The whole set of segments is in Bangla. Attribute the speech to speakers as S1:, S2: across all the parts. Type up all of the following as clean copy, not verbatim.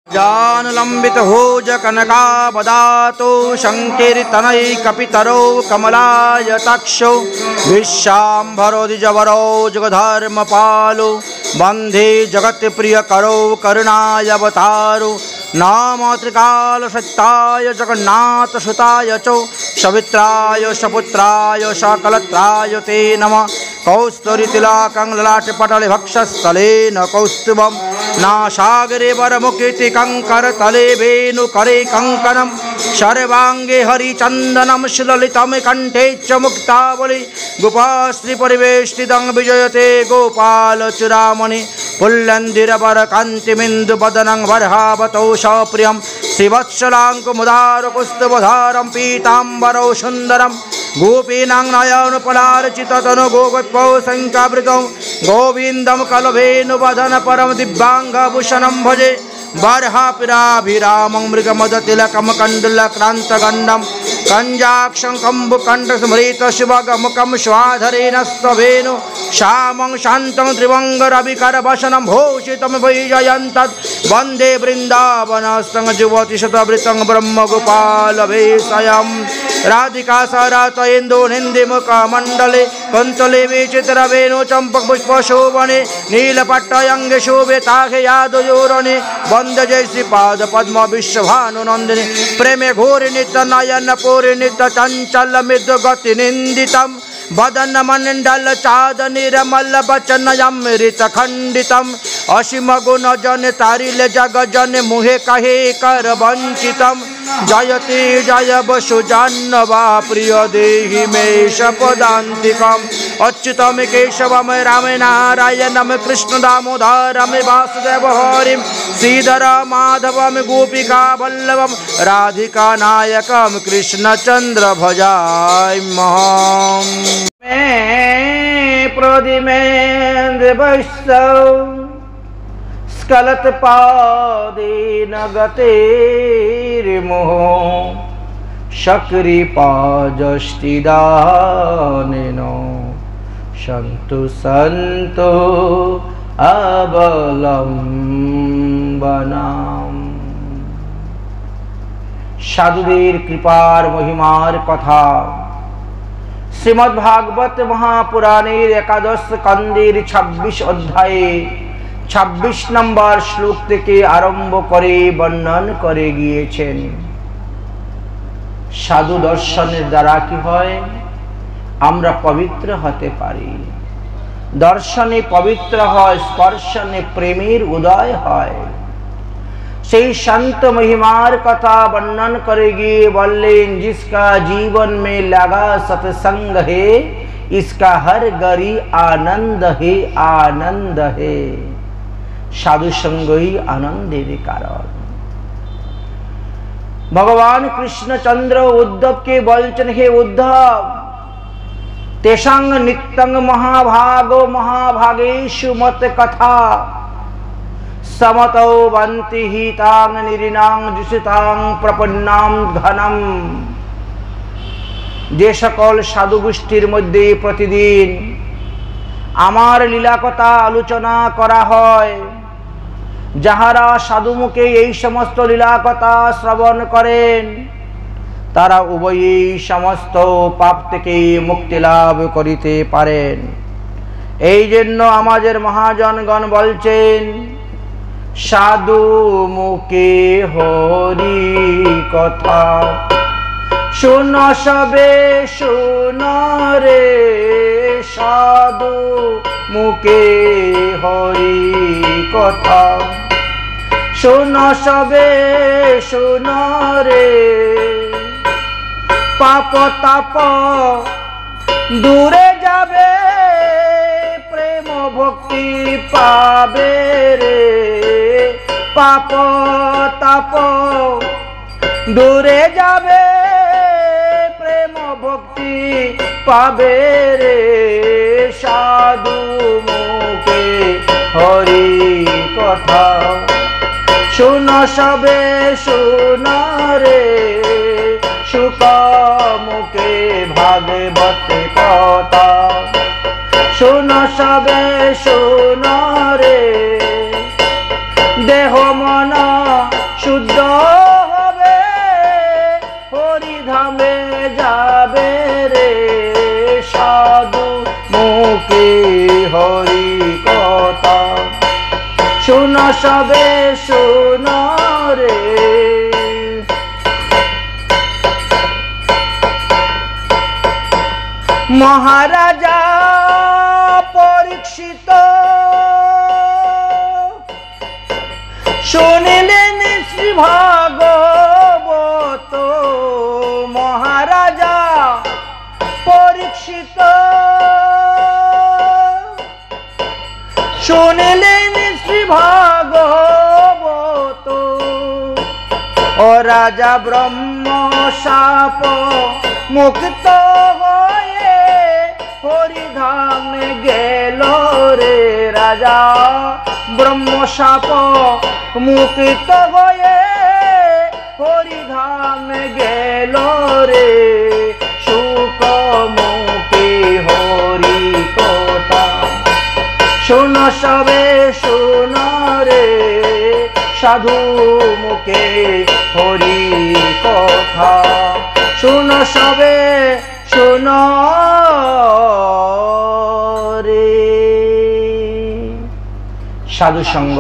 S1: जानलंबित भोज कनकावदातो संकीर्तनैकपितरो कमलायताक्षो विश्वाम्भरो द्विजवरो जगधर्मपालो वन्दे जगत्प्रियकरो करुणायावतारो नमो त्रिकालसत्ताय जगन्नाथसुताय च सवित्राय सपुत्राय सकलत्राय ते नमः। कौस्तुरीतिलकं ललाटपटले वक्षस्थलेन कौस्तुभं नासागरे वरमुकुटिकङ्करतले वेणुकरे कङ्कणं सर्वाङ्गे हरिचन्दनं सुललितं कण्ठे च मुक्तावली गोपाश्रीपरिवेष्टितं विजयते गोपालचूडामणि पुल्लन्दिरवरकान्तिमिन्दुवदनं वरहावतौ सप्रियं श्रीवत्सलाङ्कुमुदारकुस्तुभधारं पीताम्बरौ सुन्दरं गोपीनां नयनपलार्चिततनु गोगोपौ शङ्कावृतौ गोविन्दं कलभेनुवदन परम दिव्याङ्गभूषणं भजे बर्हापिराभिरामं मृगमदतिलकं कण्डुलक्रान्तगण्डं कञ्जाक्षं कम्बुकण्ठस्मृतशिवगमुखं स्वाधरेण स्तवेनु श्यामं शान्तं त्रिभङ्गरविकरवसनं भूषितं वैजयन्तत् वन्दे वृन्दावनस्थं युवतिशतवृतं ब्रह्मगोपालवेशयं राधिका सरातयेन्दुनिन्दिमुखमण्डले कन्तले विचित्रवेणु चम्पकपुष्पशोभने नीलपट्टयङ्गे शोभे ताहे यादयोरणे वन्दे जय श्रीपादपद्म विश्वभानुनन्दिनी प्रेमे घोरि नित्यनयन पूरि नित्य चञ्चल मृदुगतिनिन्दितं वदन मण्डल चादनिरमल वचनयमृतखण्डितम् असीम गुण जन तारिल जग जन मुहे कहे कर वंचितम जयति जय वसु जाह्नवा प्रिय देहि मे सपदान्तिकम् अच्युतम केशवम राम नारायणम कृष्ण दामोदरम वासुदेव हरिं श्रीधर माधवम गोपिका वल्लभम राधिका नायकम कृष्ण चंद्र भजाम्यहम् प्रदिमेन्द्र वैष्णव स्खलत्पादेन गतेर्मोह शक्रिपाजष्टिदानेन सन्तु सन्तु अवलम्बनम्। साधुदेर कृपार महिमार कथा श्रीमद्भागवत महापुराणेर एकादश स्कंदेर 26 अध्याये 26 नम्बर श्लोक থেকে आरम्भ करे वर्णन करे গিয়েছেন। साधु दर्शनेर द्वारा कि হয় আমরা पवित्र হতে পারি। दर्शने पवित्र হয়, स्पर्शने प्रेमेर उदय হয়। সেই शांत महिमार कथा वर्णन करेगी बोलें जिसका जीवन में लगा सत्संग है इसका हर घड़ी आनंद है आनंद है। साधु संग ही आनंदेर कारण। भगवान कृष्णचंद्र उद्धव के बोलचन हे उद्धव तेषांग नित्यंग महाभागो महाभागेषु मत कथा समतो बंति हितांग निरिनांग जुषितांग प्रपन्नाम घनम। जे सकल साधु गोष्ठीर मध्य प्रतिदिन आमार लीला कथा आलोचना करा हय যাহারা সাধু মুখে এই সমস্ত লীলা কথা শ্রবণ করেন তারা উভয়ই সমস্ত পাপ থেকে মুক্তি লাভ করিতে পারেন। এই জন্য আমাদের মহাজনগণ বলছেন সাধু মুখে হরি কথা শুন সবে শুন রে সাধু মুখে হরি কথা শুন সবে শুন রে পাপ তাপ দূরে যাবে প্রেম ভক্তি পাবে রে পাপ তাপ দূরে যাবে প্রেম ভক্তি পাবে রে সাধু মুখে হরি কথা শুন সবে শুন রে সুখ মুখে ভাগবত কথা শুন সবে শুন রে দেহ মন হরি কথা। শুনো সবে শুনো রে, মহারাজা পরীক্ষিত শুনিলেন শ্রী ভাগবত। মহারাজা পরীক্ষিত শুনিলেন শ্রী ভাগবত। ও রাজা ব্রহ্ম শাপ মুক্ত হয়ে হরিধামে গেল রে। রাজা ব্রহ্ম শাপ মুক্ত হয়ে হরিধামে গেল রে। সুখ মুখে হরি কথা। শুনো সবে শুনো রে, সাধু মুখে হরি কথা। শুনো সবে শুনো রে। সাধু সঙ্গ,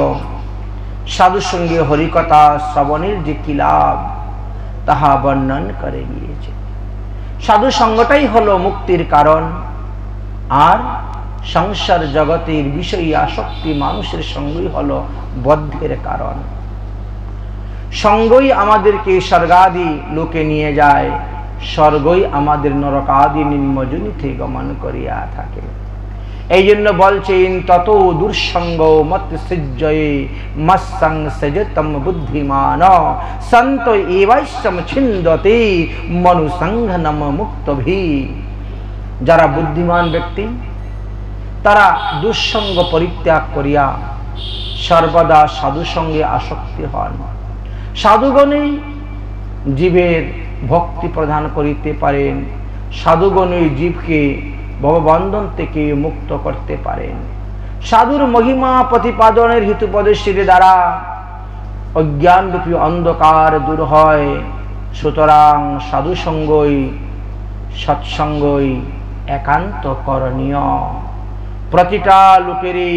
S1: সাধু সঙ্গে হরিকথা শ্রবণের যে কি লাভ তাহা বর্ণন করে গিয়েছে। সাধু সঙ্গটাই হলো মুক্তির কারণ, আর সংসার জগতের বিষয়ী আসক্তি মানুষের সঙ্গই হলো বদ্ধের কারণ। সঙ্গই আমাদেরকে স্বর্গাদি লোকে নিয়ে যায়, স্বর্গই আমাদের নরকাদি নিম্নজনিতে গমন করিয়া থাকে। এই জন্য বলছেন তত দুঃসঙ্গ মত সৃজ্যয়ে মৎসং সজতম বুদ্ধিমান সন্ত এবাইসম ছিন্দতে মনুসংঘনম মুক্তভি। যারা বুদ্ধিমান ব্যক্তি তারা দুঃসঙ্গ পরিত্যাগ করিয়া সর্বদা সাধু সঙ্গে আসক্তি হন। সাধুগণই জীবের ভক্তি প্রদান করিতে পারেন, সাধুগণই জীবকে ভববন্ধন থেকে মুক্ত করতে পারেন। সাধুর মহিমা প্রতিপাদনের হিতোপদেশের দ্বারা অজ্ঞানরূপী অন্ধকার দূর হয়। সুতরাং সাধু সঙ্গই সৎসঙ্গই একান্ত করণীয়। প্রতিটা লোকেরই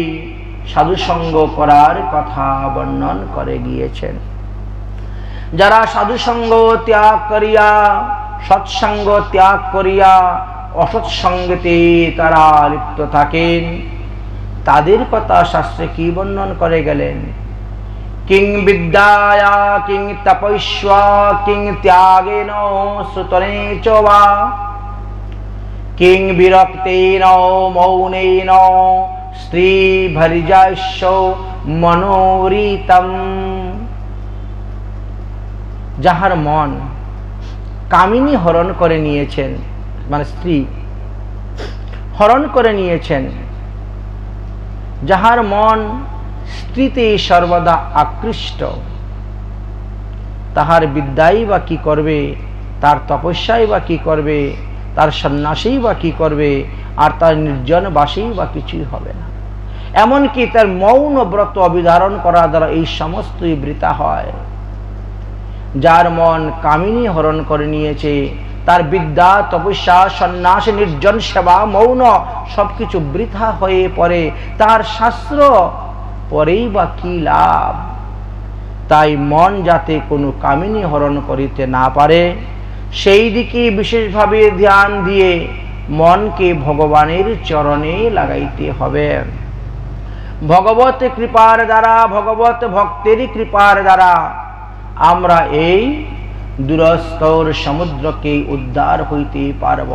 S1: সাধুসঙ্গ করার কথা বর্ণন করে গিয়েছেন। যারা সাধুসঙ্গ ত্যাগ করিয়া সৎসঙ্গ ত্যাগ করিয়া অসৎসঙ্গেতে তারা লিপ্ত থাকেন, তাদের কথা শাস্ত্রে কি বর্ণন করে গেলেন? কিং বিদ্যায়া কিং তপস্যা কিং ত্যাগেন সুতরে চ বা কিং বিরক্তেন মৌনেন স্ত্রী ভরিজাস্য মনোরিতম। যাহার মন কামিনী হরণ করে নিয়েছেন, মানে স্ত্রী হরণ করে নিয়েছেন, যাহার মন স্ত্রীতে সর্বদা আকৃষ্ট, তাহার বিদ্যাই বা কি করবে, তার তপস্যাই বা কি করবে, তার সন্ন্যাসেই বা কি করবে, আর তার নির্জন বাসেই বা কিছুই হবে না। এমনকি তার মৌন ব্রত অবিধারণ করা দ্বারা এই সমস্তই বৃথা হয়। যার মন কামিনী হরণ করে নিয়েছে, তার বিদ্যা তপস্যা সন্ন্যাস নির্জন সেবা মৌন সবকিছু বৃথা হয়ে পড়ে, তার শাস্ত্র পরেই বা কি লাভ? তাই মন যাতে কোনো কামিনী হরণ করিতে না পারে সেই দিকে বিশেষভাবে ধ্যান দিয়ে মনকে ভগবানের চরণে লাগাইতে হবে। ভগবত কৃপার দ্বারা, ভগবত ভক্তের কৃপার দ্বারা আমরা এই দুরস্তর সমুদ্রকে উদ্ধার হইতে পারব,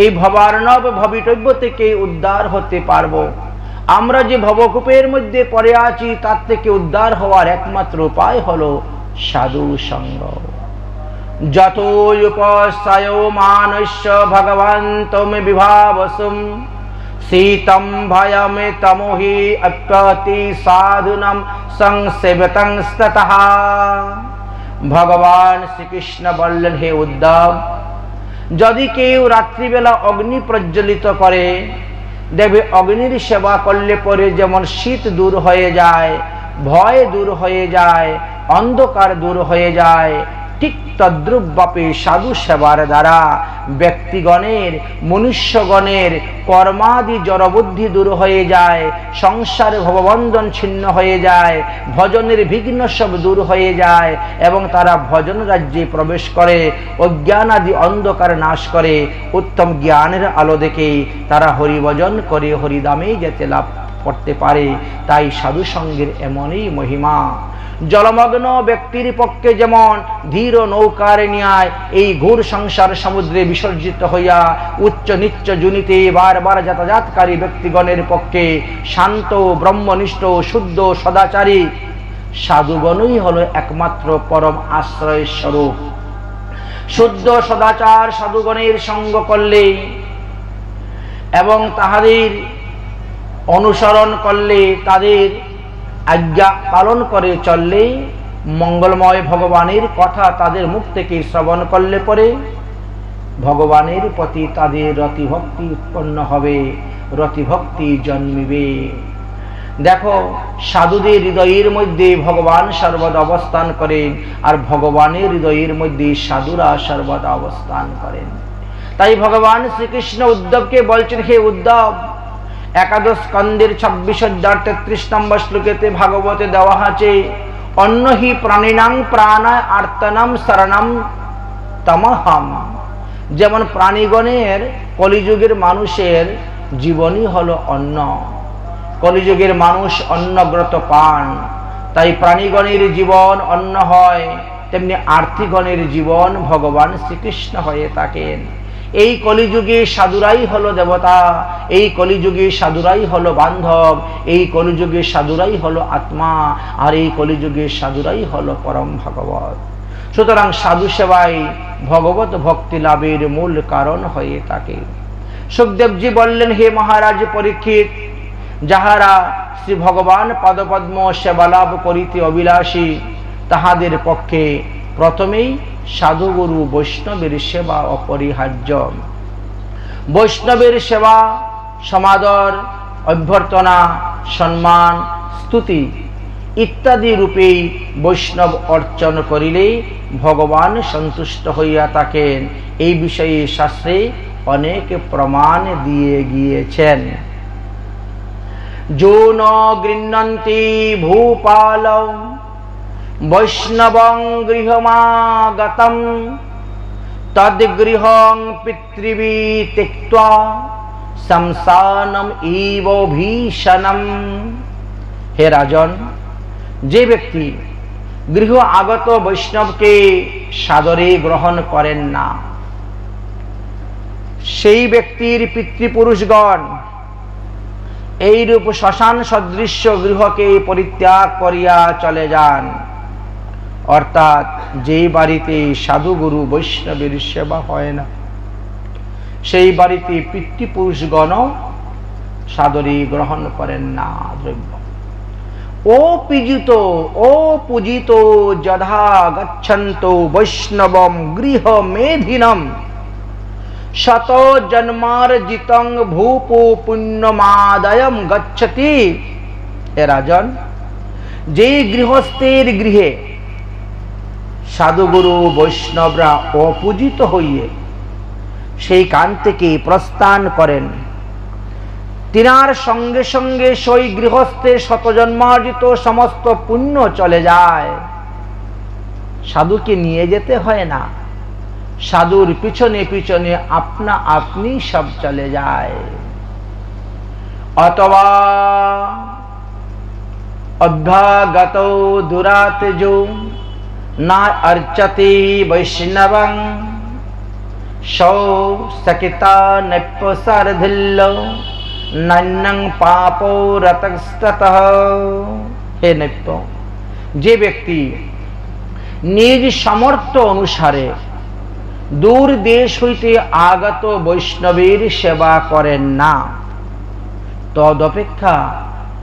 S1: এই ভবার্ণব ভবিতব্য থেকে উদ্ধার হতে পারব। আমরা যে ভবকূপের মধ্যে পড়ে আছি তার থেকে উদ্ধার হওয়ার একমাত্র উপায় হলো সাধু সঙ্গ। যত উপসায় মানস্য ভগবন্তম বিভাবসুম শীতম ভয়মে তমোহি অপ্যতি সাধুনম সংসেবতং স্ততঃ। ভগবান শ্রীকৃষ্ণ বললেন, হে উদ্ধব, যদি কেউ রাত্রিবেলা অগ্নি প্রজ্বলিত করে, দেখবে অগ্নির সেবা করলে পরে যেমন শীত দূর হয়ে যায়, ভয় দূর হয়ে যায়, অন্ধকার দূর হয়ে যায়, ঠিক তদ্রূপভাবে সাধু সেবার দ্বারা ব্যক্তিগণের মনুষ্যগণের কর্মাদি জড়বুদ্ধি দূর হয়ে যায়, সংসার ভববন্ধন ছিন্ন হয়ে যায়, ভজনের বিঘ্ন সব দূর হয়ে যায় এবং তারা ভজন রাজ্যে প্রবেশ করে, অজ্ঞান আদি অন্ধকার নাশ করে, উত্তম জ্ঞানের আলো দেখে তারা হরিভজন করে হরিধামে যেতে লাভ করতে পারে। তাই সাধু সঙ্গের এমনই মহিমা। জলমগ্ন ব্যক্তির পক্ষে যেমন ধীর নৌকার ন্যায় এই ঘোর সংসার সমুদ্রে বিসর্জিত হইয়া উচ্চ নিচ্চ জুনিতে বারবার যাতায়াতকারী ব্যক্তিগণের পক্ষে শান্ত ব্রহ্মনিষ্ঠ শুদ্ধ সদাচারী সাধুগণই হলো একমাত্র পরম আশ্রয় স্বরূপ। শুদ্ধ সদাচার সাধুগণের সঙ্গ করলে এবং তাহাদের অনুসরণ করলে, তাদের আজ্ঞা পালন করে চললে, মঙ্গলময় ভগবানের কথা তাদের মুখ থেকে শ্রবণ করলে পরে ভগবানের প্রতি তাদের রতিভক্তি উৎপন্ন হবে, রতিভক্তি জন্মিবে। দেখো, সাধুদের হৃদয়ের মধ্যে ভগবান সর্বদা অবস্থান করেন, আর ভগবানের হৃদয়ের মধ্যে সাধুরা সর্বদা অবস্থান করেন। তাই ভগবান শ্রীকৃষ্ণ উদ্ধবকে বলছেন, হে উদ্ধব, একাদশ স্কন্ধের 26,33 নম্বর শ্লোকেতে ভাগবতে দেওয়া আছে, অন্য হি প্রাণিনাং প্রাণায় আর্তনাম শরণম তমহম। যেমন প্রাণীগণের কলিযুগের মানুষের জীবনই হলো অন্ন, কলিযুগের মানুষ অন্নব্রত পান, তাই প্রাণীগণের জীবন অন্ন হয়, তেমনি আর্থিগণের জীবন ভগবান শ্রীকৃষ্ণ হয়ে থাকেন। এই কলিযুগে সাধুরাই হলো দেবতা, এই কলিযুগে সাধুরাই হলো বান্ধব, এই কলিযুগে সাধুরাই হলো আত্মা, আর এই কলিযুগে সাধুরাই হলো পরম ভগবত। সুতরাং সাধু সেবাই ভগবত ভক্তি লাভের মূল কারণ হয়ে থাকে। সুখদেবজি বললেন, হে মহারাজ পরীক্ষিত, যাহারা শ্রী ভগবান পদপদ্ম সেবা লাভ করিতে অভিলাষী, তাহাদের পক্ষে প্রথমেই সাধুগুরু বৈষ্ণবের সেবা অপরিহার্য। বৈষ্ণবের সেবা সমাদর, অভ্যর্থনা, সম্মান, স্তুতি ইত্যাদি রূপেই বৈষ্ণব অর্চন করিলে ভগবান সন্তুষ্ট হইয়া থাকেন। এই বিষয়ে শাস্ত্রে অনেক প্রমাণ দিয়ে গিয়েছেন। যো ন গৃহন্তি ভূপাল বৈষ্ণবং গৃহমাগতম তদ্গৃহং পিতৃবি ত্যক্ত্বা শমশানম ইব ভীষণম। হে রাজন, যে ব্যক্তি গৃহ আগত বৈষ্ণবকে সাদরে গ্রহণ করেন না, সেই ব্যক্তির পিতৃপুরুষগণ এইরূপ শ্মশান সদৃশ্য গৃহকে পরিত্যাগ করিয়া চলে যান। অর্থাৎ যে বাড়িতে সাধুগুরু বৈষ্ণবের সেবা হয় না, সেই বাড়িতে পিতৃপুরুষগণ সাদরে গ্রহণ করেন না দ্রব্য। ও পূজিত যথা গচ্ছন্ত বৈষ্ণবম গৃহ মেধিনম শত জন্মার্জিতং ভূপো পুণ্যমাদায়ম গচ্ছতি। হে রাজন, যে গৃহস্থের গৃহে সাধুগুরু বৈষ্ণবরা অপূজিত হইয়ে সেই কান থেকে প্রস্থান করেন, তিনার সঙ্গে সঙ্গে সেই গৃহস্থে শতজন্মার্জিত সমস্ত পুণ্য চলে যায়। সাধুকে নিয়ে যেতে হয় না, সাধুর পিছনে পিছনে আপনা আপনি সব চলে যায়। অথবা অভ্যাগত দুরাতেজো না অর্চতে বৈষ্ণবং সৌ সকিতা নৈপসারধিল্ল নন্নং পাপো রতস্ততঃ। হে নৈপ, যে ব্যক্তি নিজ সামর্থ্য অনুসারে দূর দেশ হইতে আগত বৈষ্ণবের সেবা করেন না, তদপেক্ষা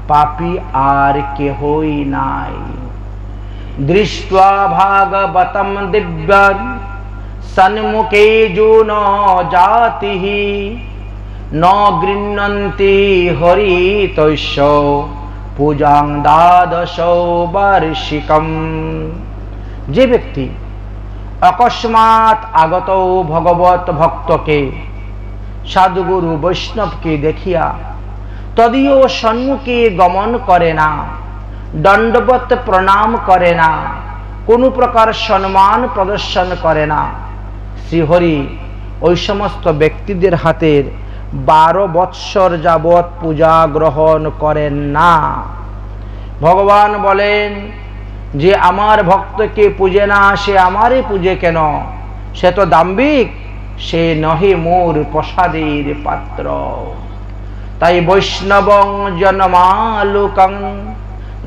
S1: পাপী আর কেহই নাই। দৃष्ट्वा भागवतम दिव्यं सन्मुखे जो न जातिः न गृह्णन्ति हरितस्य पूजां द्वादश वार्षिकम्। যে ব্যক্তি অকস্মাৎ আগত ভগবত ভক্তকে সাধুগুরু বৈষ্ণবকে দেখিয়া তদীয় সম্মুখে গমন করে না, দণ্ডবত প্রণাম করে না, কোনো প্রকার সম্মান প্রদর্শন করে না। শ্রীহরি ওই সমস্ত ব্যক্তিদের হাতের 12 বৎসর যাবৎ পূজা গ্রহণ করেন না। ভগবান বলেন যে আমার ভক্তকে পূজে না, সে আমারে পূজে কেন? সে তো দাম্ভিক, সে নহে মোর প্রসাদের পাত্র। তাই বৈষ্ণবং জনমালোকং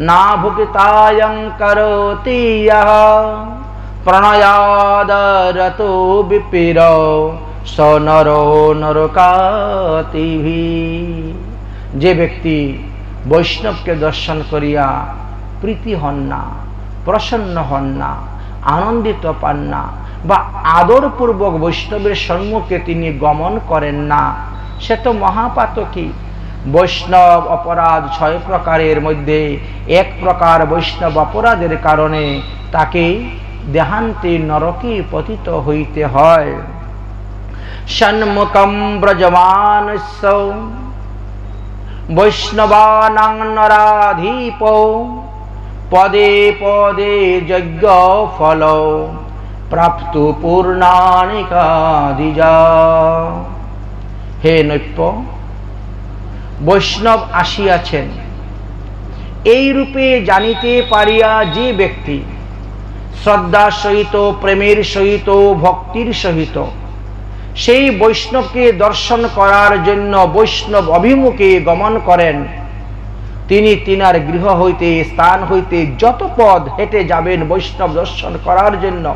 S1: না ভুক্তায়ং করোতি ইয়ঃ প্রণয়াদরতো বিপির স নরো নরকাতিভিঃ। যে ব্যক্তি বৈষ্ণবকে দর্শন করিয়া প্রীতি হন না, প্রসন্ন হন না, আনন্দিত পান না, বা আদরপূর্বক বৈষ্ণবের সম্মুখে তিনি গমন করেন না, সে তো মহাপাতকী। বৈষ্ণব অপরাধ 6 প্রকারের মধ্যে এক প্রকার বৈষ্ণব অপরাধের কারণে তাকে দেহান্তে নরকে পতিত হইতে হয়। সন্মুখম ব্রজমানস্য বৈষ্ণবানাং নরাধীপ পদে পদে যজ্ঞ ফল প্রাপ্তু পূর্ণানিকাদিজা। হে নৈপ্য, বৈষ্ণব আসিয়াছেন এই রূপে জানিতে পারিয়া যে ব্যক্তি শ্রদ্ধার সহিত, প্রেমের সহিত, ভক্তির সহিত সেই বৈষ্ণবকে দর্শন করার জন্য বৈষ্ণব অভিমুখে গমন করেন, তিনি তিনার গৃহ হইতে, স্থান হইতে যত পদ হেঁটে যাবেন বৈষ্ণব দর্শন করার জন্য,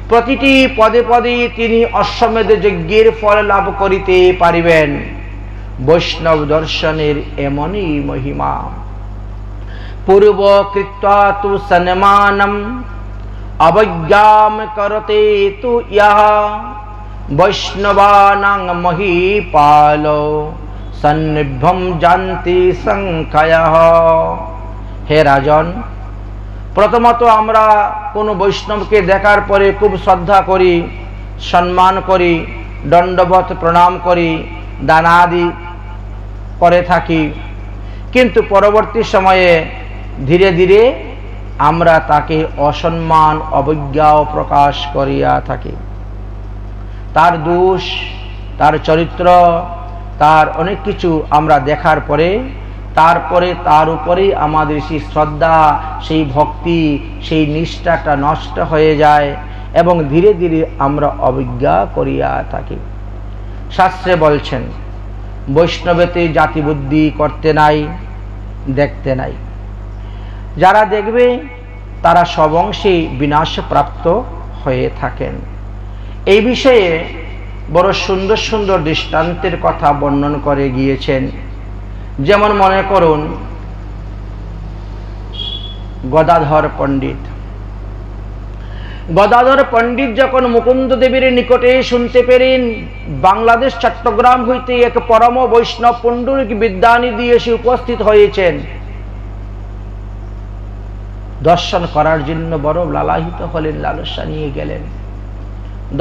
S1: প্রতিটি পদে পদে তিনি অশ্বমেধ যজ্ঞের ফল লাভ করিতে পারিবেন। বৈষ্ণব দর্শনের এমনই মহিমা। পূর্ব কৃত্বা তু সন্মানম অবজ্ঞাম করতে তু ইয়ঃ বৈষ্ণবানাং মহীপাল সন্নিভ্যম জানতি সংখ্যায়ঃ। হে রাজন, প্রথমত আমরা কোনো বৈষ্ণবকে দেখার পরে খুব শ্রদ্ধা করি, সম্মান করি, দণ্ডবত প্রণাম করি, দানাদি করে থাকি, কিন্তু পরবর্তী সময়ে ধীরে ধীরে আমরা তাকে অসম্মান, অবজ্ঞাও প্রকাশ করিয়া থাকি। তার দোষ, তার চরিত্র, তার অনেক কিছু আমরা দেখার পরে তারপরে তার উপরেই আমাদের সেই শ্রদ্ধা, সেই ভক্তি, সেই নিষ্ঠাটা নষ্ট হয়ে যায় এবং ধীরে ধীরে আমরা অবজ্ঞা করিয়া থাকি। শাস্ত্রে বলছেন বৈষ্ণবেতে জাতি বুদ্ধি করতে নাই, দেখতে নাই। যারা দেখবে তারা সবংশে বিনাশপ্রাপ্ত হয়ে থাকেন। এই বিষয়ে বড় সুন্দর সুন্দর দৃষ্টান্তের কথা বর্ণন করে গিয়েছেন। যেমন মনে করুন গদাধর পণ্ডিত। গদাধর পণ্ডিত যখন মুকুন্দ দেবীর নিকটে শুনতে পেরেন বাংলাদেশ চট্টগ্রাম হইতে এক পরম বৈষ্ণব পুণ্ডরিক বিদ্যানিধি এসে উপস্থিত হয়েছেন, দর্শন করার জন্য বড় লালায়িত হলেন, লালসা নিয়ে গেলেন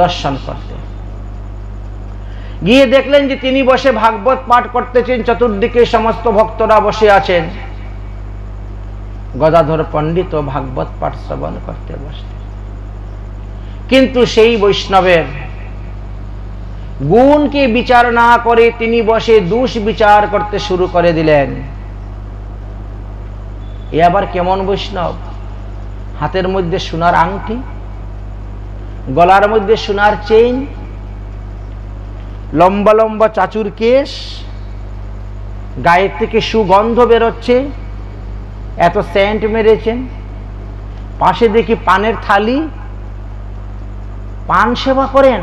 S1: দর্শন করতে। গিয়ে দেখলেন যে তিনি বসে ভাগবত পাঠ করতেছেন, চতুর্দিকে সমস্ত ভক্তরা বসে আছেন। গদাধর পণ্ডিত ভাগবত পাঠ শ্রবণ করতে বসলেন, কিন্তু সেই বৈষ্ণবের গুণকে বিচার না করে তিনি বসে দোষ বিচার করতে শুরু করে দিলেন। এ আবার কেমন বৈষ্ণব? হাতের মধ্যে সোনার আংটি, গলার মধ্যে সোনার চেইন, লম্বা লম্বা চাচুর কেশ, গায়ের থেকে সুগন্ধ বেরোচ্ছে, এত সেন্ট মেরেছেন, পাশে দেখি পানের থালি, পান সেবা করেন,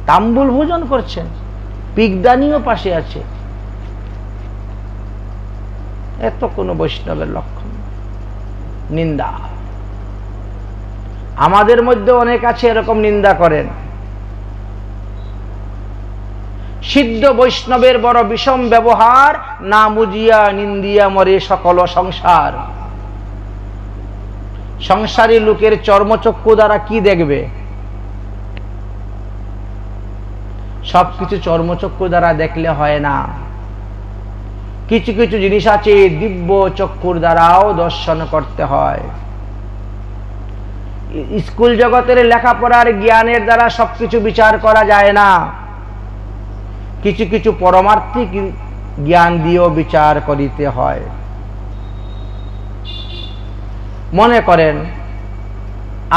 S1: তাম্বুল ভোজন করছেন, পিকদানিও পাশে আছে। এত কোনো বৈষ্ণবের লক্ষণ, নিন্দা। আমাদের মধ্যে অনেক আছে এরকম নিন্দা করেন। সিদ্ধ বৈষ্ণবের বড় বিষম ব্যবহার, না মুজিয়া নিন্দিয়া মরে সকল সংসার। সংসারী লোকের চর্মচক্ষু দ্বারা কি দেখবে? সবকিছু চর্মচক্ষু দ্বারা দেখলে হয় না, কিছু কিছু জিনিস আছে দিব্য চক্ষুর দ্বারাও দর্শন করতে হয়। স্কুল জগতের লেখাপড়ার জ্ঞানের দ্বারা সবকিছু বিচার করা যায় না, কিছু কিছু পরমার্থিক জ্ঞান দিয়েও বিচার করিতে হয়। মনে করেন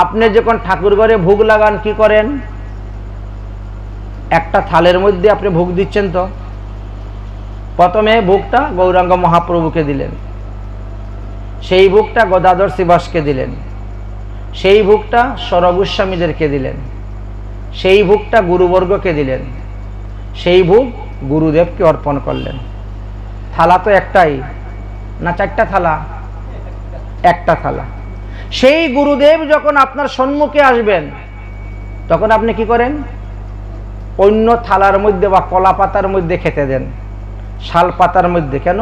S1: আপনি যখন ঠাকুর ঘরে ভোগ লাগান কি করেন? একটা থালের মধ্যে আপনি ভোগ দিচ্ছেন, তো প্রথমে ভোগটা গৌরাঙ্গ মহাপ্রভুকে দিলেন, সেই ভোগটা গদাধর শ্রীবাসকে দিলেন, সেই ভোগটা সরগোস্বামীদেরকে দিলেন, সেই ভোগটা গুরুবর্গকে দিলেন, সেই ভোগ গুরুদেবকে অর্পণ করলেন। থালা তো একটাই না চারটা থালা? একটা থালা। সেই গুরুদেব যখন আপনার সম্মুখে আসবেন তখন আপনি কি করেন? অন্য থালার মধ্যে বা কলা পাতার মধ্যে খেতে দেন, শাল পাতার মধ্যে। কেন?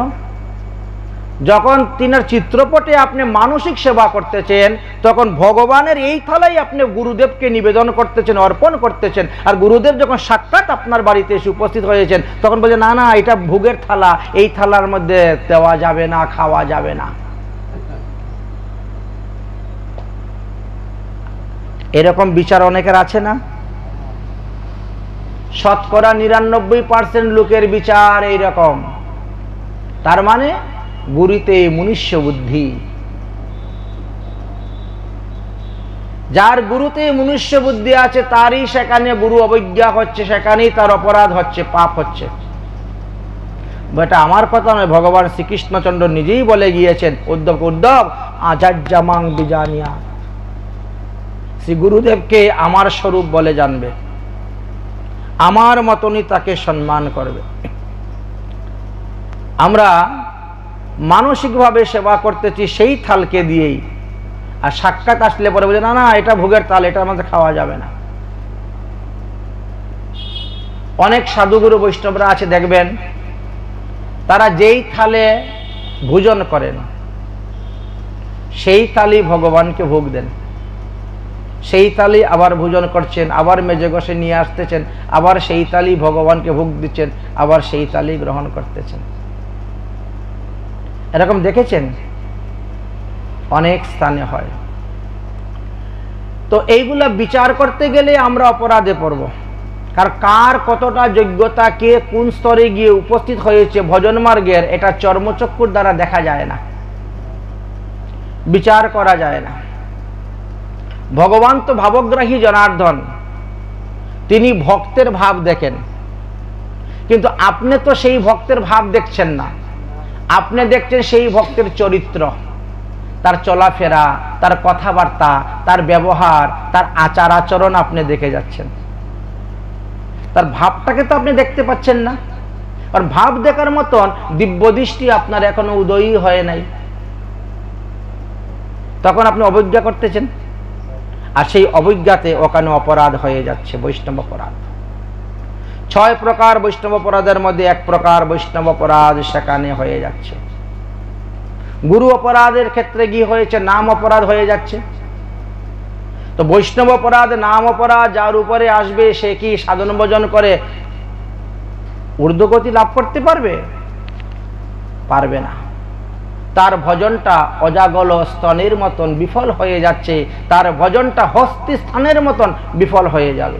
S1: যখন তিনার চিত্রপটে আপনি মানসিক সেবা করতেছেন তখন ভগবানের এই থালাই আপনি গুরুদেবকে নিবেদন করতেছেন, অর্পণ করতেছেন। আর গুরুদেব যখন সাক্ষাৎ আপনার বাড়িতে এসে উপস্থিত হয়েছেন তখন বলছে না না এটা ভোগের থালা, এই থালার মধ্যে দেওয়া যাবে না, খাওয়া যাবে না। এরকম বিচার অনেকের আছে না? শতকরা 99% লোকের বিচার এইরকম। তার মানে গুরুতে মনুষ্য বুদ্ধি। যার গুরুতে মনুষ্য বুদ্ধি আছে তারই সেখানে গুরু অবজ্ঞা হচ্ছে, সেখানেই তার অপরাধ হচ্ছে, পাপ হচ্ছে। এটা আমার কথা নয়, ভগবান শ্রীকৃষ্ণচন্দ্র নিজেই বলে গিয়েছেন উদ্ধব উদ্ধব আচার্যমাং বিজানিয়া, শ্রী গুরুদেবকে আমার স্বরূপ বলে জানবে, আমার মতনই তাকে সম্মান করবে। আমরা মানসিকভাবে সেবা করতেছি সেই থালকে দিয়েই, আর সাক্ষাৎ আসলে পরে বলে না না এটা ভোগের থাল, এটা আমাদের খাওয়া যাবে না। অনেক সাধুগুরু বৈষ্ণবরা আছে দেখবেন তারা যেই থালে ভোজন করেন সেই থালি ভগবানকে ভোগ দেন, সেই থালি আবার ভোজন করছেন, আবার মেজে ঘষে নিয়ে আসতেছেন, আবার সেই থালি ভগবানকে ভোগ দিচ্ছেন, আবার সেই থালি গ্রহণ করতেছেন। এরকম দেখেছেন? অনেক স্থানে হয়। তো এইগুলা বিচার করতে গেলে আমরা অপরাধে পড়ব। কার কতটা যোগ্যতা, কে কোন স্তরে গিয়ে উপস্থিত হয়েছে ভজন মার্গের, এটা চর্মচক্ষুর দ্বারা দেখা যায় না, বিচার করা যায় না। ভগবান তো ভাবগ্রাহী জনার্দন, তিনি ভক্তের ভাব দেখেন, কিন্তু আপনি তো সেই ভক্তের ভাব দেখছেন না, আপনি দেখছেন সেই ভক্তের চরিত্র, তার চলাফেরা, তার কথাবার্তা, তার ব্যবহার, তার আচার আচরণ আপনি দেখে যাচ্ছেন। তার ভাবটাকে তো আপনি দেখতে পাচ্ছেন না। আর ভাব দেখার মতন দিব্য দৃষ্টি আপনার এখনো উদয়ই হয় নাই, তখন আপনি অবজ্ঞা করতেছেন। আর সেই অবজ্ঞাতে ওখানে অপরাধ হয়ে যাচ্ছে, বৈষ্ণব অপরাধ। 6 প্রকার বৈষ্ণব অপরাধের মধ্যে 1 প্রকার বৈষ্ণব অপরাধ সেখানে হয়ে যাচ্ছে। গুরু অপরাধের ক্ষেত্রে গিয়ে হয়েছে নাম অপরাধ হয়ে যাচ্ছে। তো বৈষ্ণব অপরাধ, নাম অপরাধ যার উপরে আসবে সে কি সাধন ভজন করে ঊর্ধ্বগতি লাভ করতে পারবে? পারবে না। তার ভজনটা অজাগল স্তনের মতন বিফল হয়ে যাচ্ছে, তার ভজনটা হস্তি স্থানের মতন বিফল হয়ে যাবে।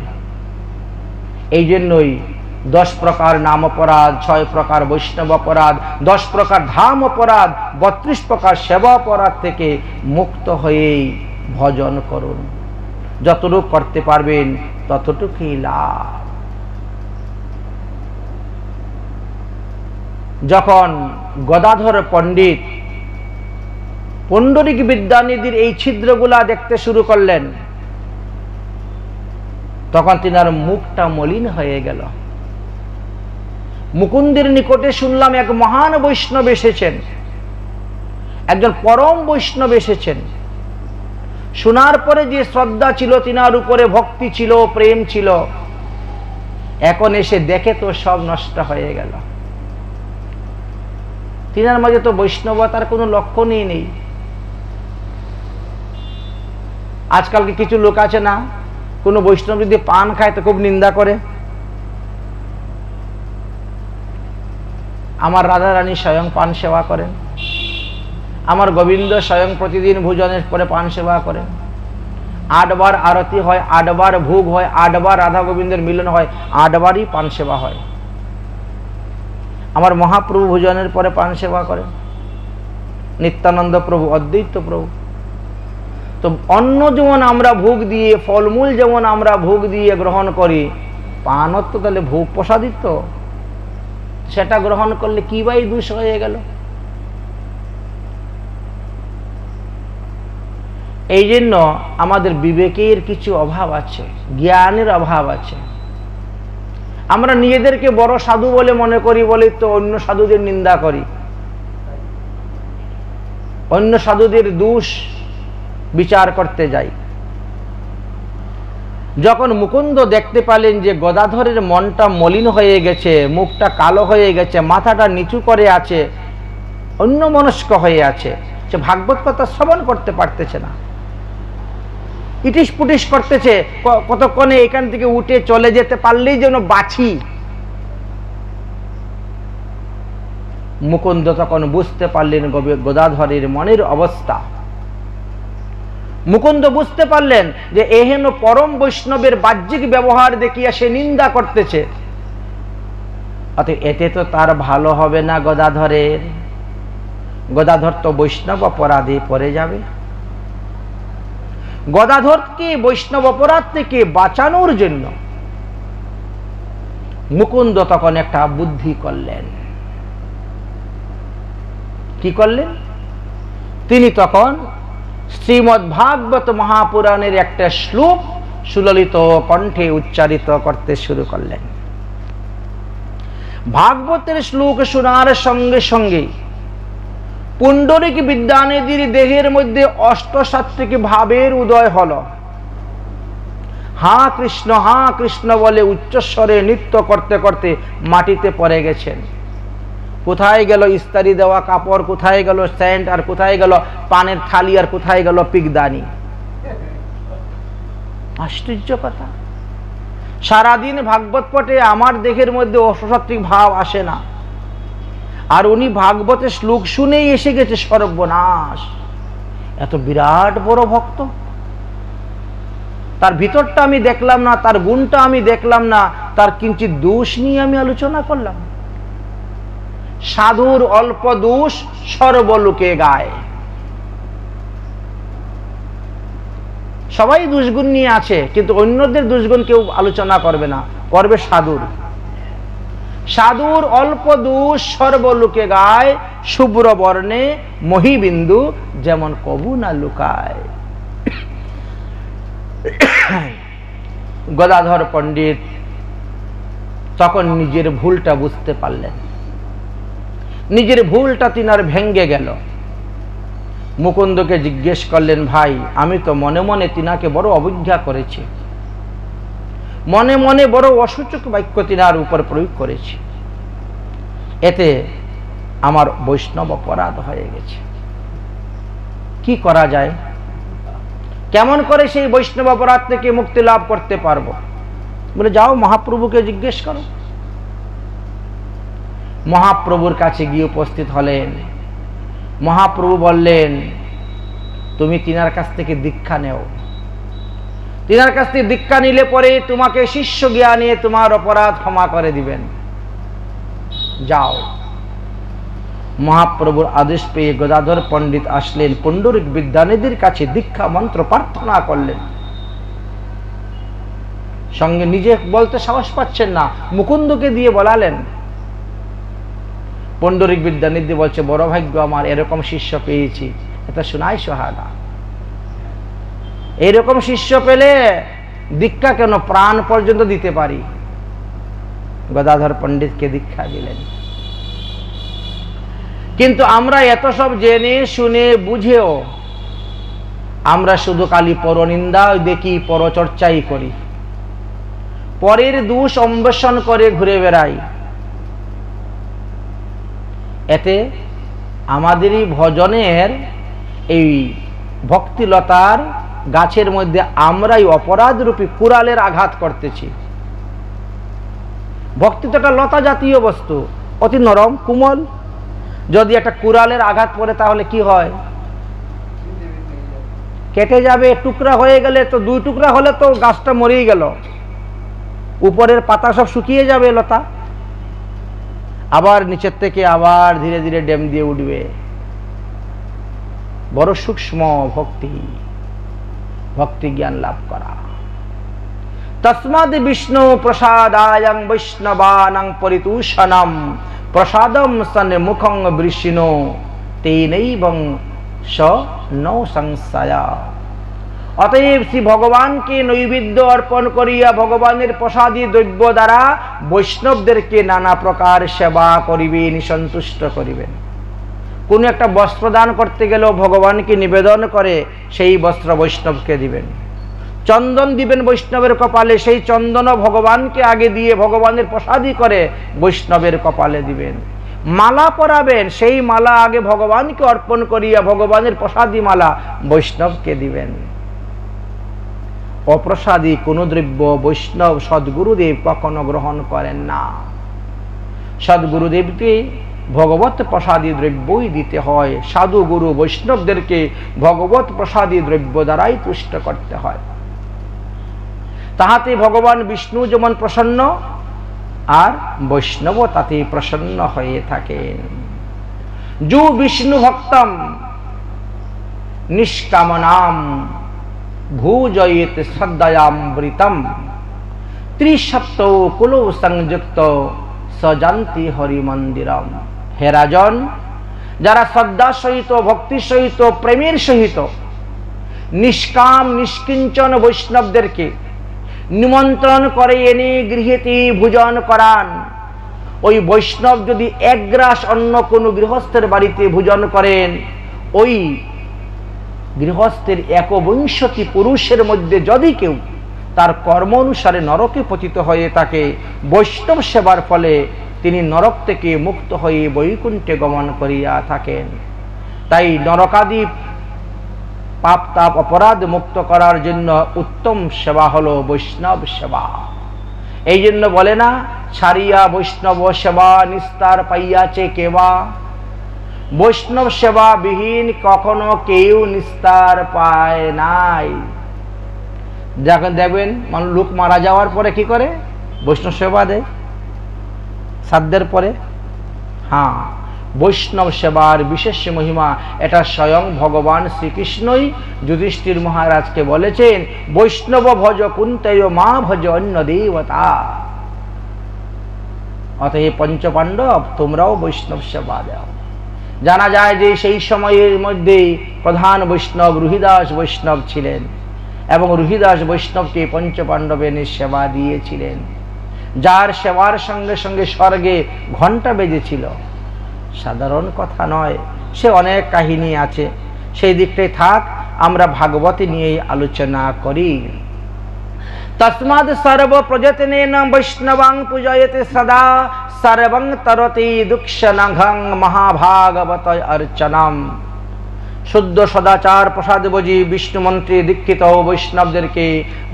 S1: এই জন্যই 10 প্রকার নাম অপরাধ, 6 প্রকার বৈষ্ণব অপরাধ, 10 প্রকার ধাম অপরাধ, 32 প্রকার সেবা অপরাধ থেকে মুক্ত হয়েই ভজন করুন। যতটুকু করতে পারবেন ততটুকুই লাভ। যখন গদাধর পণ্ডিত পুণ্ডরিক বিদ্যানিধির এই ছিদ্রগুলা দেখতে শুরু করলেন তখন তিনার মুখটা মলিন হয়ে গেল। মুকুন্দের নিকটে শুনলাম এক মহান বৈষ্ণব এসেছেন, একজন পরম বৈষ্ণব এসেছেন। শোনার পরে যে শ্রদ্ধা ছিল, তিনার উপরে ভক্তি ছিল, প্রেম ছিল, এখন এসে দেখে তো সব নষ্ট হয়ে গেল। তিনার মাঝে তো বৈষ্ণবতার কোনো লক্ষণই নেই। আজকালকে কিছু লোক আছে না, কোনো বৈষ্ণব যদি পান খায় তো খুব নিন্দা করে। আমার রাধা রানী স্বয়ং পান সেবা করেন, আমার গোবিন্দ স্বয়ং প্রতিদিন ভোজনের পরে পান সেবা করেন। 8 বার আরতি হয়, 8 বার ভোগ হয়, 8 বার রাধা গোবিন্দের মিলন হয়, 8 বারই পান সেবা হয়। আমার মহাপ্রভু ভোজনের পরে পান সেবা করেন, নিত্যানন্দ প্রভু, অদ্বৈত প্রভু। তো অন্ন যেমন আমরা ভোগ দিয়ে, ফলমূল যেমন আমরা ভোগ দিয়ে গ্রহণ করি, পানও তো তাহলে ভোগ প্রসাদিত, সেটা গ্রহণ করলে কি বাই দোষ হয়ে গেল? এই জন্য আমাদের বিবেকের কিছু অভাব আছে, জ্ঞানের অভাব আছে। আমরা নিজেদেরকে বড় সাধু বলে মনে করি বলে তো অন্য সাধুদের নিন্দা করি, অন্য সাধুদের দোষ বিচার করতে যাই। যখন মুকুন্দ দেখতে পেলেন যে গদাধরের মনটা মলিন হয়ে গেছে, মুখটা কালো হয়ে গেছে, মাথাটা নিচু করে আছে, অন্যমনস্ক হয়ে আছে, সে ভাগবত কথা শ্রবণ করতে পারতেছে না, ইটিস পুটিস করতেছে, কতক্ষণে এখান থেকে উঠে চলে যেতে পারলেই যেন বাঁচি। মুকুন্দ তখন বুঝতে পারলেন গদাধরের মনের অবস্থা। মুকুন্দ বুঝতে পারলেন যে এহেন পরম বৈষ্ণবের বাহ্যিক ব্যবহার দেখিয়া সে নিন্দা করতেছে, অতএব এতে তো তার ভালো হবে না গদাধরের। গদাধর তো বৈষ্ণব অপরাধে পড়ে যাবে। গদাধরকে বৈষ্ণব অপরাধ থেকে বাঁচানোর জন্য মুকুন্দ তখন একটা বুদ্ধি করলেন। কি করলেন? তিনি তখন শ্রীমদ্ ভাগবত মহাপুরাণের একটা শ্লোক সুললিত কণ্ঠে উচ্চারিত করতে শুরু করলেন। ভাগবতের শ্লোক শোনার সঙ্গে সঙ্গে পুণ্ডরিক বিদ্যানিধির দেহের মধ্যে অষ্টসাত্ত্বিক ভাবের উদয় হল। হা কৃষ্ণ বলে উচ্চস্বরে নৃত্য করতে করতে মাটিতে পড়ে গেছেন। কোথায় গেল ইস্তারি দেওয়া কাপড়, কোথায় গেল স্যান্ড, আর কোথায় গেল পানের থালি, আর কোথায় গেল পিকদানি? আশ্চর্য কথা। সারাদিন ভাগবত পটে আমার দেহের মধ্যে অষ্টসাত্ত্বিক ভাব আসে না, আর উনি ভাগবতের শ্লোক শুনেই এসে গেছে। সর্বনাশ! এত বিরাট বড় ভক্ত, তার ভিতরটা আমি দেখলাম না, তার গুণটা আমি দেখলাম না, তার কিঞ্চিৎ দোষ নিয়ে আমি আলোচনা করলাম। সাধুর অল্প দোষ সর্বলোকে গায়। সবাই দুষ্গুণ নিয়ে আছে, কিন্তু অন্যদের দুষ্গুণ কেউ আলোচনা করবে না, করবে সাধুর। সাধুর অল্প দোষ সর্বলোকে গায়, শুভ্র বর্ণে মহিবিন্দু যেমন কবু না লুকায়। গদাধর পণ্ডিত তখন নিজের ভুলটা বুঝতে পারলেন। নিজের ভুলটা তিনার ভেঙ্গে গেল। মুকুন্দকে জিজ্ঞেস করলেন, ভাই আমি তো মনে মনে তিনাকে বড় অবজ্ঞা করেছি, মনে মনে বড় অসূচক বাক্য তিনার উপর প্রয়োগ করেছি, এতে আমার বৈষ্ণব অপরাধ হয়ে গেছে। কি করা যায়? কেমন করে সেই বৈষ্ণব অপরাধ থেকে মুক্তি লাভ করতে পারবো? বলে, যাও মহাপ্রভুকে জিজ্ঞেস করো। মহাপ্রভুর কাছে গিয়ে উপস্থিত হলেন। মহাপ্রভু বললেন, তুমি তিনার কাছ থেকে দীক্ষা নেও। তিনার কাছ থেকে দীক্ষা নিলে পরে তোমাকে শিষ্য জ্ঞানে তোমার অপরাধ ক্ষমা করে দিবেন। যাও। মহাপ্রভুর আদেশ পেয়ে গদাধর পণ্ডিত আসলেন, পুণ্ডরিক বিদ্যানিধির কাছে দীক্ষা মন্ত্র প্রার্থনা করলেন। সঙ্গে নিজে বলতে সাহস পাচ্ছেন না, মুকুন্দকে দিয়ে বলালেন। পুণ্ডরিক বিদ্যানিধি বলছে, বড় ভাগ্য আমার, এরকম শিষ্য পেয়েছি, এটা শোনাই সোহাগা। এরকম শিষ্য পেলে দীক্ষা কেন, প্রাণ পর্যন্ত দিতে পারি। গদাধর পণ্ডিতকে দীক্ষা দিলেন। কিন্তু আমরা এত সব জেনে শুনে বুঝেও আমরা শুধু খালি পরনিন্দা দেখি, পরচর্চাই করি, পরের দোষ অন্বেষণ করে ঘুরে বেড়াই। এতে আমাদেরই ভজনের এই ভক্তিলতার গাছের মধ্যে আমরাই অপরাধ রূপী কুড়ালের আঘাত করতেছি। ভক্তি তো একটা লতা জাতীয় বস্তু, অতি নরম কোমল। যদি একটা কুড়ালের আঘাত পড়ে তাহলে কি হয়? কেটে যাবে। টুকরা হয়ে গেলে তো, 2 টুকরা হলে তো গাছটা মরেই গেল, উপরের পাতা সব শুকিয়ে যাবে, লতা। আবার নিচের থেকে আবার ধীরে ধীরে ডেম দিয়ে উঠবে। বড় সূক্ষ্ম ভক্তি, ভক্তি জ্ঞান লাভ করা। তস্মাদ বিষ্ণু প্রসাদায়ং বৈষ্ণবানাং পরিতূষণম প্রসাদম সন্মুখং বৃষিণো তেনৈবং স নৌ সংশয়া। অতএব শ্রী ভগবানকে নৈবেদ্য অর্পণ করিয়া ভগবানের প্রসাদী দ্রব্য দ্বারা বৈষ্ণবদেরকে নানা প্রকার সেবা করিবেন, সন্তুষ্ট করিবেন। কোন একটা বস্ত্র দান করতে গেলেও ভগবানকে নিবেদন করে সেই বস্ত্র বৈষ্ণবকে দিবেন। চন্দন দিবেন বৈষ্ণবের কপালে, সেই চন্দনও ভগবানকে আগে দিয়ে ভগবানের প্রসাদী করে বৈষ্ণবের কপালে দিবেন। মালা পরাবেন, সেই মালা আগে ভগবানকে অর্পণ করিয়া ভগবানের প্রসাদী মালা বৈষ্ণবকে দিবেন। অপ্রসাদী কোন দ্রব্য বৈষ্ণব সদ্গুরুদেব কখনো গ্রহণ করেন না। সদ্গুরুদেবকে ভগবত প্রসাদী দ্রব্যই দিতে হয়। সাধু গুরু বৈষ্ণবদেরকে ভগবত প্রসাদী দ্রব্য দ্বারাই তুষ্ট করতে হয়। তাহাতে ভগবান বিষ্ণু যেমন প্রসন্ন, আর বৈষ্ণব তাতে প্রসন্ন হয়ে থাকেন। যু বিষ্ণু ভক্তম নিষ্কামনাম ভূজয়েত শ্রদ্ধয়ামৃতম ত্রিসপ্ত কুল সংযুক্ত সজান্তি হরি মন্দিরম। হে রাজন, যারা শ্রদ্ধা সহিত, ভক্তি সহিত, প্রেমের সহিত নিষ্কাম নিষ্কিঞ্চন বৈষ্ণবদেরকে নিমন্ত্রণ করে এনে গৃহেতে ভোজন করান, ওই বৈষ্ণব যদি এক গ্রাস অন্য কোনো গৃহস্থের বাড়িতে ভোজন করেন, ওই গৃহস্থের ১বিংশতি পুরুষের মধ্যে যদি কেউ তার কর্ম অনুসারে নরকে পতিত হয়ে থাকে, বৈষ্ণব সেবার ফলে তিনি নরক থেকে মুক্ত হয়ে বৈকুণ্ঠে গমন করিয়া থাকেন। তাই নরকাদি পাপ তাপ অপরাধ মুক্ত করার জন্য উত্তম সেবা হলো বৈষ্ণব সেবা। এই জন্য বলে না, ছাড়িয়া বৈষ্ণব সেবা নিস্তার পাইয়াছে কেবা। বৈষ্ণব সেবা বিহীন কখনো কেউ নিস্তার পায় নাই। যখন দেখবেন লোক মারা যাওয়ার পরে কি করে? বৈষ্ণব সেবা দেয় শ্রাদ্ধের পরে। হ্যাঁ, বৈষ্ণব সেবার বিশেষ মহিমা, এটা স্বয়ং ভগবান শ্রীকৃষ্ণই যুধিষ্ঠির মহারাজকে বলেছেন, বৈষ্ণব ভজ কুন্তেয় মা ভজ অন্য দেবতা। অতএব পঞ্চপাণ্ডব, তোমরাও বৈষ্ণব সেবা দাও। জানা যায় যে সেই সময়ের মধ্যে প্রধান বৈষ্ণব রুহিদাস বৈষ্ণব ছিলেন, এবং রুহিদাস বৈষ্ণবকে পঞ্চপাণ্ডব এনে সেবা দিয়েছিলেন, যার সেবার সঙ্গে সঙ্গে স্বর্গে ঘণ্টা বেজেছিল। সাধারণ কথা নয়, সে অনেক কাহিনী আছে, সেই দিকটাই থাক, আমরা ভাগবতী নিয়েই আলোচনা করি। তস্মাদ সর্ব প্রযত্নেন বৈষ্ণবাং পূজয়তে সদা সর্বং তরতি দুঃখনঘং মহাভাগবত অর্চনম। শুদ্ধ সদাচার প্রসাদভোজী বিষ্ণু মন্ত্রী দীক্ষিত বৈষ্ণবদেরকে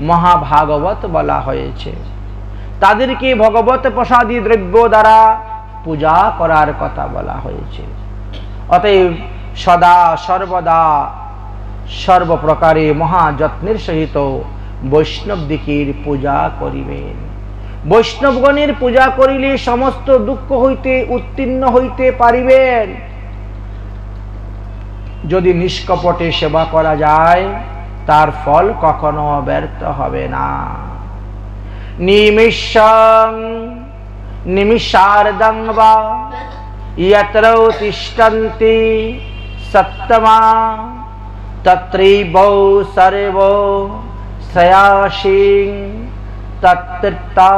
S1: মহাভাগবত বলা হয়েছে। তাদেরকে ভগবত প্রসাদী দ্রব্য দ্বারা পূজা করার কথা বলা হয়েছে। অতএব সদা সর্বদা সর্বপ্রকারে মহাযত্নের সহিত বৈষ্ণব দিকের পূজা করিবেন। বৈষ্ণবগণের পূজা করিলে সমস্ত দুঃখ হইতে উত্তীর্ণ হইতে পারিবেন। যদি নিষ্কপটে সেবা করা যায়, তার ফল কখনো ব্যর্থ হবে না। নিমিষং নিমিষার্ধং বা यत्र तिष्ठन्ति सत्तमा तत्रैवौ सर्वो श्रेयासिं तत्तीर्था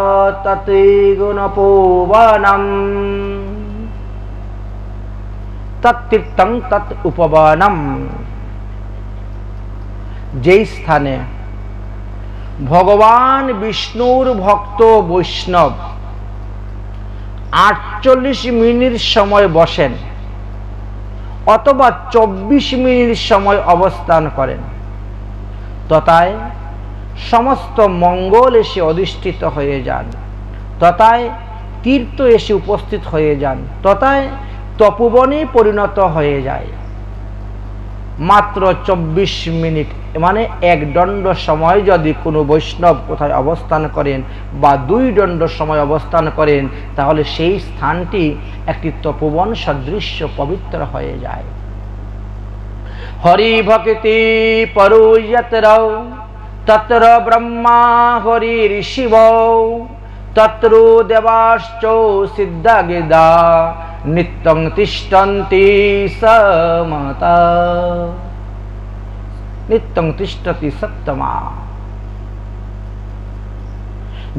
S1: तत्गुणोपवनं तत्तीर्थं तत् उपवनं। যেই স্থানে ভগবান বিষ্ণুর ভক্ত বৈষ্ণব 48 মিনিট সময় বসেন অথবা 24 মিনিট সময় অবস্থান করেন, তথায় সমস্ত মঙ্গল এসে অধিষ্ঠিত হয়ে যান, তথায় তীর্থ এসে উপস্থিত হয়ে যান, তথায় তপোবনে পরিণত হয়ে যায়। মাত্র 24 মিনিট মানে 1 দণ্ড সময় যদি কোনো বৈষ্ণব কোথায় অবস্থান করেন বা 2 দণ্ড সময় অবস্থান করেন, তাহলে সেই স্থানটি একটি তপোবন সদৃশ্য পবিত্র হয়ে যায়। হরি ভক্তি পরো যত্র তত্র ব্রহ্মা হরির শিব তত্র দেবাশ্চ সিদ্ধগিদা নিত্যং তিষ্ঠন্তি সমতা নিত্যং তিষ্ঠতি সত্তমা।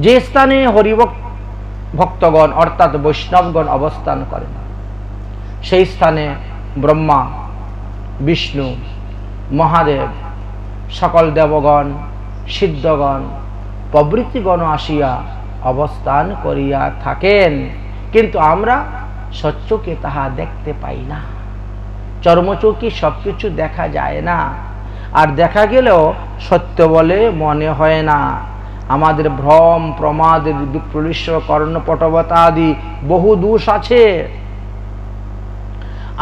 S1: যে স্থানে হরিভক্তগণ অর্থাৎ বৈষ্ণবগণ অবস্থান করেন, সেই স্থানে ব্রহ্মা, বিষ্ণু, মহাদেব, সকল দেবগণ, সিদ্ধগণ প্রভৃতিগণ আসিয়া অবস্থান করিয়া থাকেন। কিন্তু আমরা সচক্ষে তাহা দেখতে পাই না, চর্মচক্ষে সবকিছু দেখা যায় না, আর দেখা গেলেও সত্য বলে মনে হয় না। আমাদের ভ্রম, প্রমাদ, বিপ্রলিশ্ব, কর্ণপটবতা আদি বহু দোষ আছে।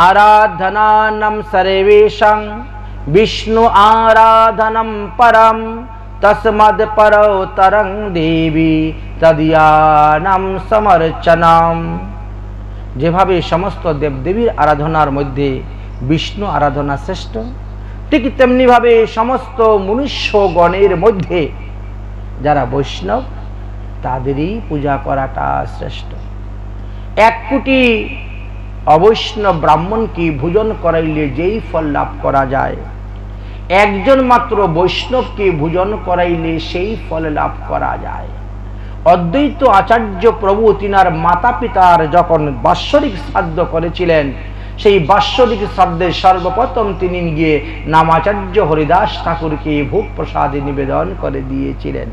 S1: আরাধনানম সর্বেষাং বিষ্ণু আরাধনম পরম তস্মদ পরোতরং দেবী তদিয়ানাম সমর্চনম। যেভাবে সমস্ত দেবদেবীর আরাধনার মধ্যে বিষ্ণু আরাধনা শ্রেষ্ঠ, ঠিক তেমনি ভাবে সমস্ত মনুষ্যগণের মধ্যে যারা বৈষ্ণব তাদেরই পূজা করাটা শ্রেষ্ঠ। 1 কোটি অবৈষ্ণব ব্রাহ্মণকে ভোজন করাইলে যেই ফল লাভ করা যায়, একজন মাত্র বৈষ্ণবকে ভোজন করাইলে সেই ফল লাভ করা যায়। অদ্বৈত আচার্য প্রভু তিনার মাতা পিতার যখন বাৎসরিক শ্রাদ্ধ করেছিলেন, সেই বাৎসরিক শ্রাদ্ধে সর্বপ্রথম তিনি গিয়ে নামাচার্য হরিদাস ঠাকুরকে ভোগ প্রসাদে নিবেদন করে দিয়েছিলেন।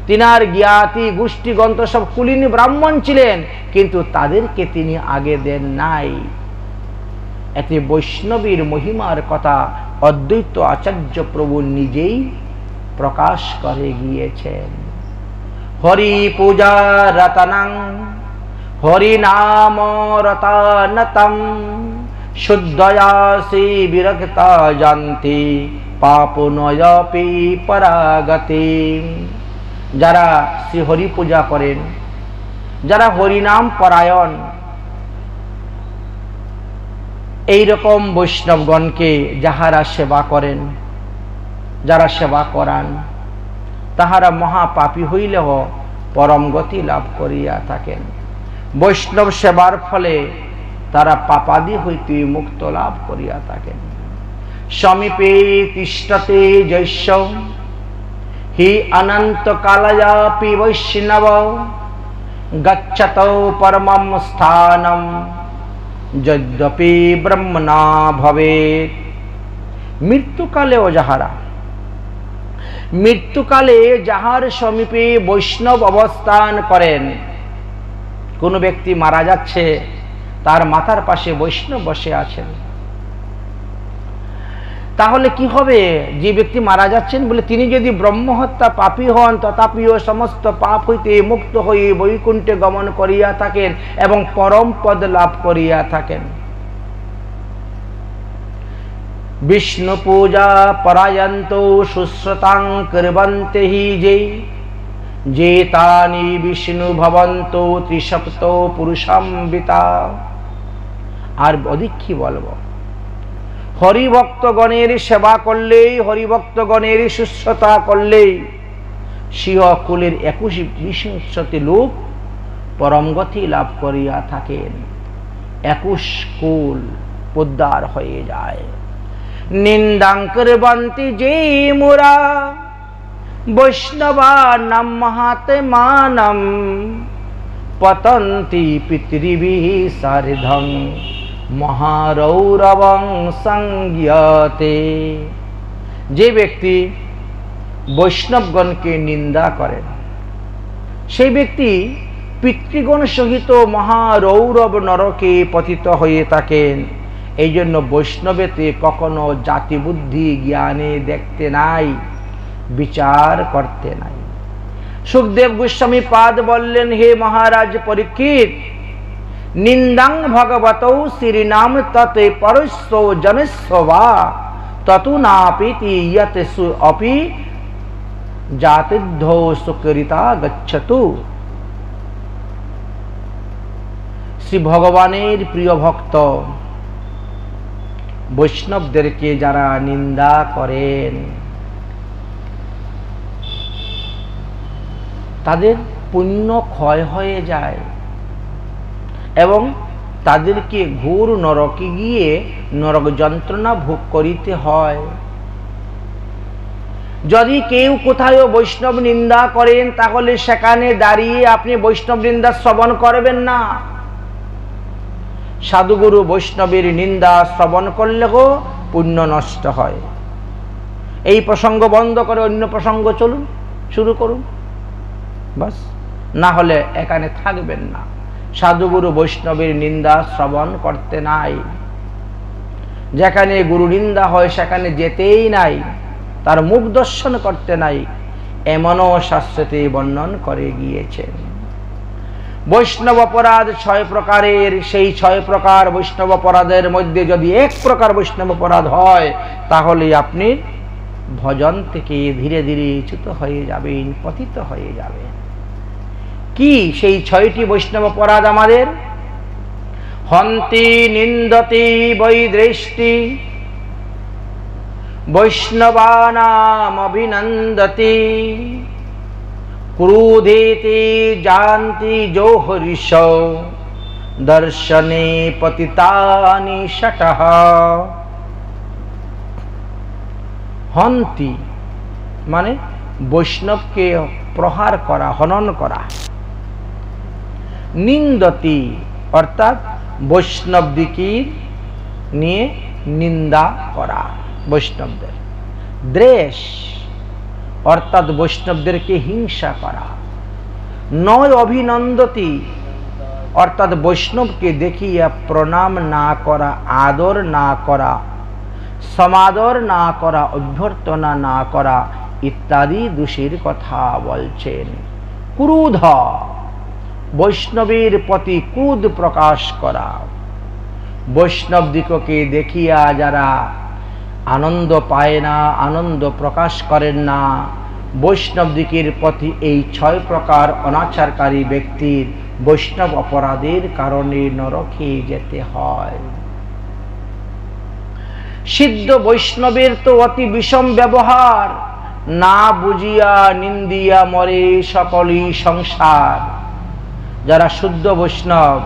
S1: তিনার জ্ঞাতি গোষ্ঠীগন্ত সব কুলীন ব্রাহ্মণ ছিলেন, কিন্তু তাদেরকে তিনি আগে দেন নাই। এতে বৈষ্ণবীর মহিমার কথা অদ্বৈত আচার্য প্রভু নিজেই প্রকাশ করে গিয়েছেন। হরি পূজা রতনং হরি নাম রতনতম শুদ্ধয়াসি বিরক্তা জান্তি পাপনয়পি পরাগতি। যারা শ্রী হরি পূজা করেন, যারা হরিনাম পরায়ণ, এইরকম বৈষ্ণবগণকে যাহারা সেবা করেন, যারা সেবা করান, তাহারা মহাপাপী হইলেও পরম গতি লাভ করিয়া থাকেন। বৈষ্ণব সেবার ফলে তারা পাপাদি হইতে মুক্ত লাভ করিয়া থাকেন। সমীপে তিষ্ঠতে জৈষ্য হি অনন্ত কালয়াপি বৈষ্ণব গচ্ছত পরমম স্থানম যদ্যপি ব্রহ্মণা ভবেৎ। মৃত্যুকালেও যাহার সমীপে বৈষ্ণব অবস্থান করেন, কোন ব্যক্তি মারা যাচ্ছে, তার মাথার পাশে বৈষ্ণব বসে আছেন, তাহলে কি হবে? যে ব্যক্তি মারা যাচ্ছেন বলে তিনি যদি ব্রহ্মহত্যা পাপী হন, তথাপিও সমস্ত পাপ হইতে মুক্ত হয়ে বৈকুণ্ঠে গমন করিয়া থাকেন এবং পরম পদ লাভ করিয়া থাকেন। বিষ্ণু পূজা পরায়ন্ত সুশ্রতাং কুর্বন্তে হি যে তানি বিষ্ণু ভবন্ত ত্রিসপ্ত পুরুষাম্বিতা। আর অধিক কি বলবো? হরিভক্তগণের সেবা করলেই, হরিভক্তগণের শুশ্রূষা করলেই সিংহ কুলের 21 লোক পরমগতি লাভ করিয়া থাকেন। 21 কুল উদ্ধার হয়ে যায়। নিন্দাং কুর্বন্তি যে মুরা বৈষ্ণবা নাম মহাত্মানম পতন্তি পিতৃভিঃ সার্ধং মহারৌরবং সংজ্ঞাতে। যে ব্যক্তি বৈষ্ণবগণকে নিন্দা করেন, সেই ব্যক্তি পিতৃগণ সহিত মহারৌরব নরকে পতিত হয়ে থাকেন। এই জন্য বৈষ্ণবেতে কখনো জাতি বুদ্ধি জ্ঞানে দেখতে নাই। বিচার করতে নাই। সুখদেব গোস্বামী পাদ বললেন, হে মহারাজ পরীক্ষিত, নিন্দাং ভগবতৌ শ্রীনাম ততে পরস্য জনস্য বা ততু নাপিতি ইয়তেষু অপি জাতিদ্ধ সুকরিতা গচ্ছতু। শ্রী ভগবানের প্রিয় ভক্ত বৈষ্ণবদেরকে যারা নিন্দা করেন তাদের পুণ্য ক্ষয় হয়ে যায় এবং তাদেরকে ঘোর নরকে গিয়ে নরক যন্ত্রণা ভোগ করিতে হয়। যদি কেউ কোথাও বৈষ্ণব নিন্দা করেন তাহলে সেখানে দাঁড়িয়ে আপনি বৈষ্ণব নিন্দা শ্রবণ করবেন না। সাধুগুরু বৈষ্ণবের নিন্দা শ্রবণ করলেও পুণ্য নষ্ট হয়। এই প্রসঙ্গ বন্ধ করে অন্য প্রসঙ্গ চলুন, শুরু করুন, বাস। না হলে এখানে থাকবেন না। সাধুগুরু বৈষ্ণবের নিন্দা শ্রবণ করতে নাই। যেখানে গুরু নিন্দা হয় সেখানে যেতেই নাই, তার মুখ দর্শন করতে নাই, এমনও শাস্ত্রে বর্ণন করে গিয়েছেন। বৈষ্ণব অপরাধ 6 প্রকারের। সেই 6 প্রকার বৈষ্ণব অপরাধের মধ্যে যদি এক প্রকার বৈষ্ণব অপরাধ হয় তাহলে আপনি ভজন থেকে ধীরে ধীরে চ্যুত হয়ে যাবেন, পতিত হয়ে যাবেন। কি সেই 6টি বৈষ্ণব অপরাধ আমাদের? হন্তি নিন্দতি বৈদ্রেষ্টি বৈষ্ণবানাম অভিনন্দতি ক্রোধেতে জানতি জোহরিষ দর্শনে পতিতানি শটঃ। হন্তি মানে বৈষ্ণবকে প্রহার করা, হনন করা। নিন্দতি অর্থাৎ বৈষ্ণবদিকে নিয়ে নিন্দা করা বৈষ্ণবদের। দ্বেষ অর্থাৎ বৈষ্ণবদেরকে হিংসা করা। নয় অভিনন্দতি অর্থাৎ বৈষ্ণবকে দেখিয়া প্রণাম না করা, আদর না করা, সমাদর না করা, অভ্যর্থনা না করা ইত্যাদি দোষের কথা বলছেন। ক্রোধ বৈষ্ণবের প্রতি ক্রোধ প্রকাশ করা। বৈষ্ণবদিগকে দেখিয়া যারা আনন্দ পায় না, আনন্দ প্রকাশ করেন না, বৈষ্ণবদিগের প্রতি এই 6 প্রকার অনাচারকারী ব্যক্তির বৈষ্ণব অপরাধের কারণে নরকে যেতে হয়। সিদ্ধ বৈষ্ণবের তো অতি বিষম ব্যবহার। না বুঝিয়া নিন্দিয়া মরে সকলই সংসার। যারা শুদ্ধ বৈষ্ণব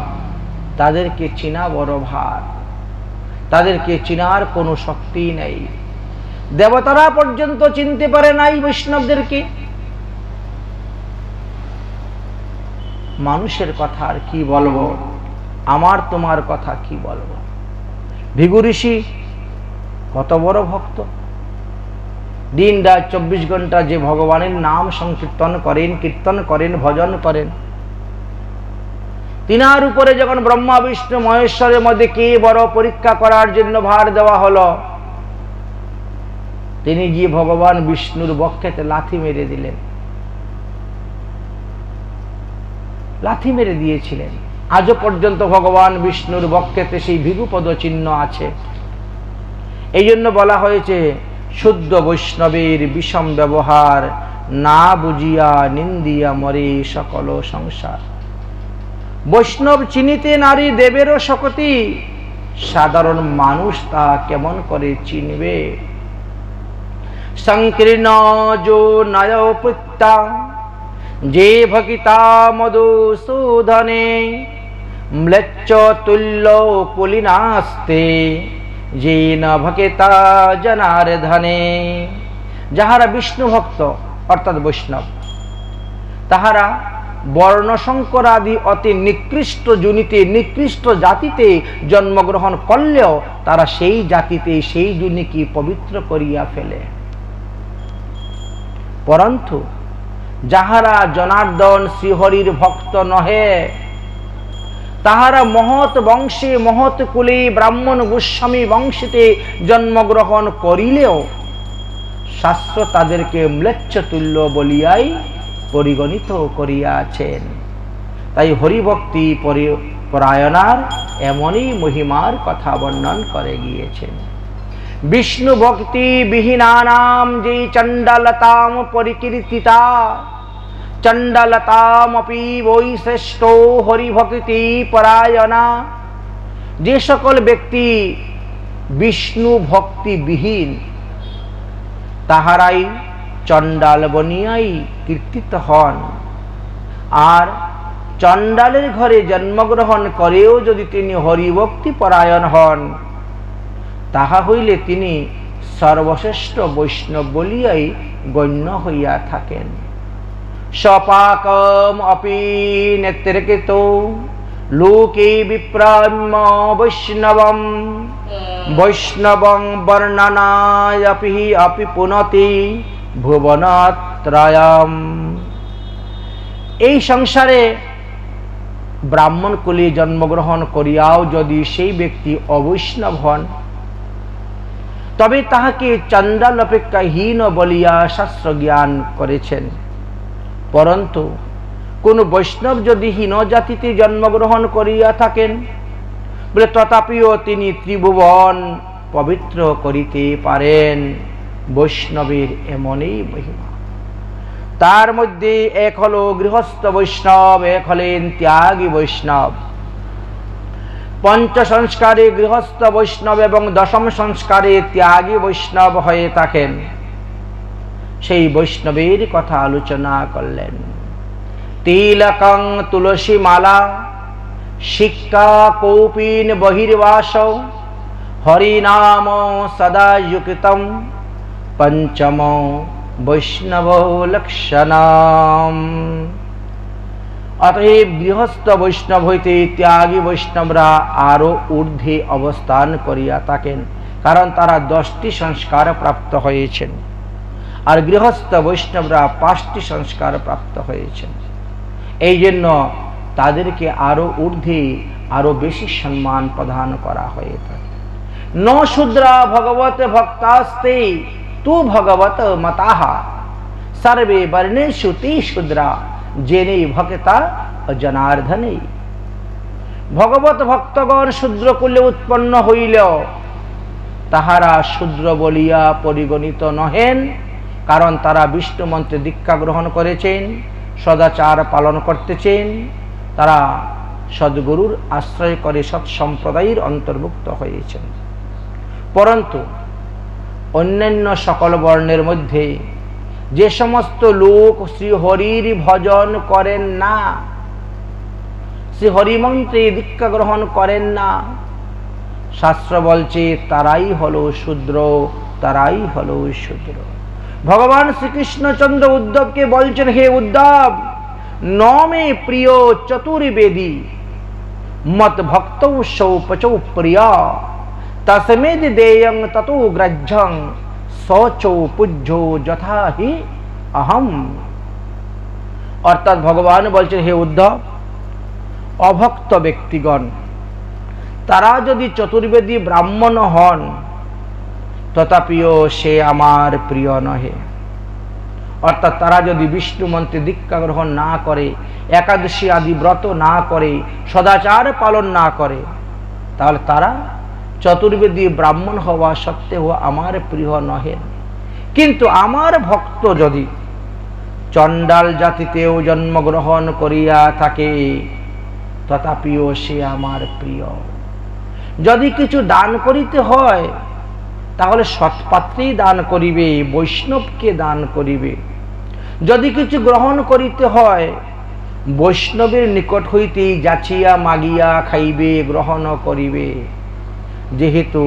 S1: তাদেরকে চিনা বড় ভার, তাদেরকে চিনার কোনো শক্তি নেই। দেবতারা পর্যন্ত চিনতে পারে নাই বৈষ্ণবদেরকে। মানুষের কথা আর কি বলবো, আমার তোমার কথা কি বলবো। ভৃগু ঋষি কত বড় ভক্ত, দিন রাত 24 ঘন্টা যে ভগবানের নাম সংকীর্তন করেন, কীর্তন করেন, ভজন করেন। তিনার উপরে যখন ব্রহ্মা বিষ্ণু মহেশ্বরের মধ্যে কে বড় পরীক্ষা করার জন্য ভার দেওয়া হলো, তিনি গিয়ে ভগবান বিষ্ণুর বক্ষেতে লাথি মেরে দিলেন, লাথি মেরে দিয়েছিলেন। আজও পর্যন্ত ভগবান বিষ্ণুর বক্ষেতে সেই ভৃগুপদ চিহ্ন আছে। এই জন্য বলা হয়েছে শুদ্ধ বৈষ্ণবের বিষম ব্যবহার, না বুঝিয়া নিন্দিয়া মরে সকল সংসার। বৈষ্ণব চিনিতে নারী দেবেরও শকতি, সাধারণ মানুষ তা কেমন করে চিনবে। সংকীর্ণ যো নয় পুত্তা যে ভকিতা মধুসূদনে ম্লেচ্ছ তুল্য কুলিনাস্তে যে না ভকিতা জনার্দনে। যাহারা বিষ্ণু ভক্ত অর্থাৎ বৈষ্ণব, তাহারা বর্ণশঙ্কর আদি অতি নিকৃষ্ট জুনিতে, নিকৃষ্ট জাতিতে জন্মগ্রহণ করলেও তারা সেই জাতিতে, সেই জুনিকে পবিত্র করিয়া ফেলে। পরন্তু যাহারা জনার্দন শ্রীহরির ভক্ত নহে, তাহারা মহৎ বংশে, মহৎ কুলে ব্রাহ্মণ গোস্বামী বংশেতে জন্মগ্রহণ করিলেও শাস্ত্র তাদেরকে ম্লেচ্ছ তুল্য বলিয়াই পরিগণিত করিয়াছেন। তাই হরিভক্তি পরায়ণার এমনই মহিমার কথা বর্ণন করে গিয়েছেন। বিষ্ণু ভক্তি বিহীনানাম যে চণ্ডালতাম পরিকীর্তিতা চণ্ডালতামপি বৈ শ্রেষ্ঠ হরিভক্তি পরায়ণা। যে সকল ব্যক্তি বিষ্ণু ভক্তি বিহীন তাহারাই চণ্ডাল বনিয়াই কীর্তিত হন। আর চণ্ডালের ঘরে জন্মগ্রহণ করেও যদি তিনি হরিভক্তি পরায়ণ হন, তাহা হইলে তিনি সর্বশ্রেষ্ঠ বৈষ্ণব বলিয়াই গণ্য হইয়া থাকেন। সপাকম অপি নেত্রকৃত লোকে বিপ্রাম্য বৈষ্ণবম বৈষ্ণবং বর্ণনায়পি অপি পুনতি ভুবনত্রয়ম। এই সংসারে ব্রাহ্মণ কুলে জন্মগ্রহণ করিয়াও যদি সেই ব্যক্তি অবৈষ্ণব হন, তবে তাহাকে চণ্ডাল অপেক্ষা হীন বলিয়া শাস্ত্র জ্ঞান করেছেন। পরন্তু কোন বৈষ্ণব যদি হীন জাতিতে জন্মগ্রহণ করিয়া থাকেন বলে, তথাপিও তিনি ত্রিভুবন পবিত্র করিতে পারেন। বৈষ্ণবের এমনই মহিমা। তার মধ্যে এক হলো গৃহস্থ বৈষ্ণব, এক হলেন ত্যাগী বৈষ্ণব। পঞ্চ সংস্কারে গৃহস্থ বৈষ্ণব এবং দশম সংস্কারে ত্যাগী বৈষ্ণব হয়ে থাকেন। সেই বৈষ্ণবের কথা আলোচনা করলেন। তিলকং তুলসী মালা শিক্ষা কৌপিন বহির্বাস হরিনাম সদা যুক্তম পঞ্চম বৈষ্ণব লক্ষণম। অতএব গৃহস্থ বৈষ্ণব হইতে ত্যাগী বৈষ্ণবরা আরো ঊর্ধ্বে অবস্থান করিয়া থাকেন, কারণ তারা 10টি সংস্কার প্রাপ্ত হয়েছেন, আর গৃহস্থ বৈষ্ণবরা 5টি সংস্কার প্রাপ্ত হয়েছেন। এই জন্য তাদেরকে আরো ঊর্ধ্বে আরো বেশি সম্মান প্রদান করা হয়ে থাকে। ন শূদ্রা ভগবত ভক্তাস্তে তু ভগবত মতাহা সর্বে বর্ণেষু তে শূদ্রা জেনে ভক্তা জনার্দনে। ভগবত ভক্তগণ শূদ্র কুলে উৎপন্ন হইলেও তাহারা শূদ্র বলিয়া পরিগণিত নহেন, কারণ তারা বিষ্ণু মন্ত্রে দীক্ষা গ্রহণ করেছেন, সদাচার পালন করতেছেন, তারা সদ্গুরুর আশ্রয় করে সৎসম্প্রদায়ের অন্তর্ভুক্ত হয়েছেন। পরন্তু অন্যান্য সকল বর্ণের মধ্যে যে সমস্ত লোক শ্রীহরির ভজন করেন না, শ্রী হরিমন্ত্রে দীক্ষা গ্রহণ করেন না, শাস্ত্র বলছে তারাই হলো শূদ্র, তারাই হলো শূদ্র। ভগবান শ্রীকৃষ্ণচন্দ্র উদ্ধবকে বলছেন, হে উদ্ধব, নমে প্রিয় চতুর্বেদী মত ভক্ত সৌপচৌ প্রিয়া তস্মেদ দেয়ং ততো গ্রহ্যং শৌচৌ পূজ্যো যথা হি অহম। অর্থাৎ ভগবান বলছেন, হে উদ্ধব, অভক্ত ব্যক্তিগণ তারা যদি চতুর্বেদী ব্রাহ্মণ হন, তথাপিও সে আমার প্রিয় নহে। অর্থাৎ তারা যদি বিষ্ণু মন্ত্রে দীক্ষা গ্রহণ না করে, একাদশী আদি ব্রত না করে, সদাচার পালন না করে, তাহলে তারা চতুর্বেদী ব্রাহ্মণ হওয়া সত্ত্বেও আমার প্রিয় নহে। কিন্তু আমার ভক্ত যদি চণ্ডাল জাতিতেও জন্মগ্রহণ করিয়া থাকে, তথাপিও সে আমার প্রিয়। যদি কিছু দান করিতে হয় তাহলে সৎপাত্রেই দান করিবে, বৈষ্ণবকে দান করিবে। যদি কিছু গ্রহণ করিতে হয় বৈষ্ণবের নিকট হইতেই যাচিয়া মাগিয়া খাইবে, গ্রহণ করিবে। যেহেতু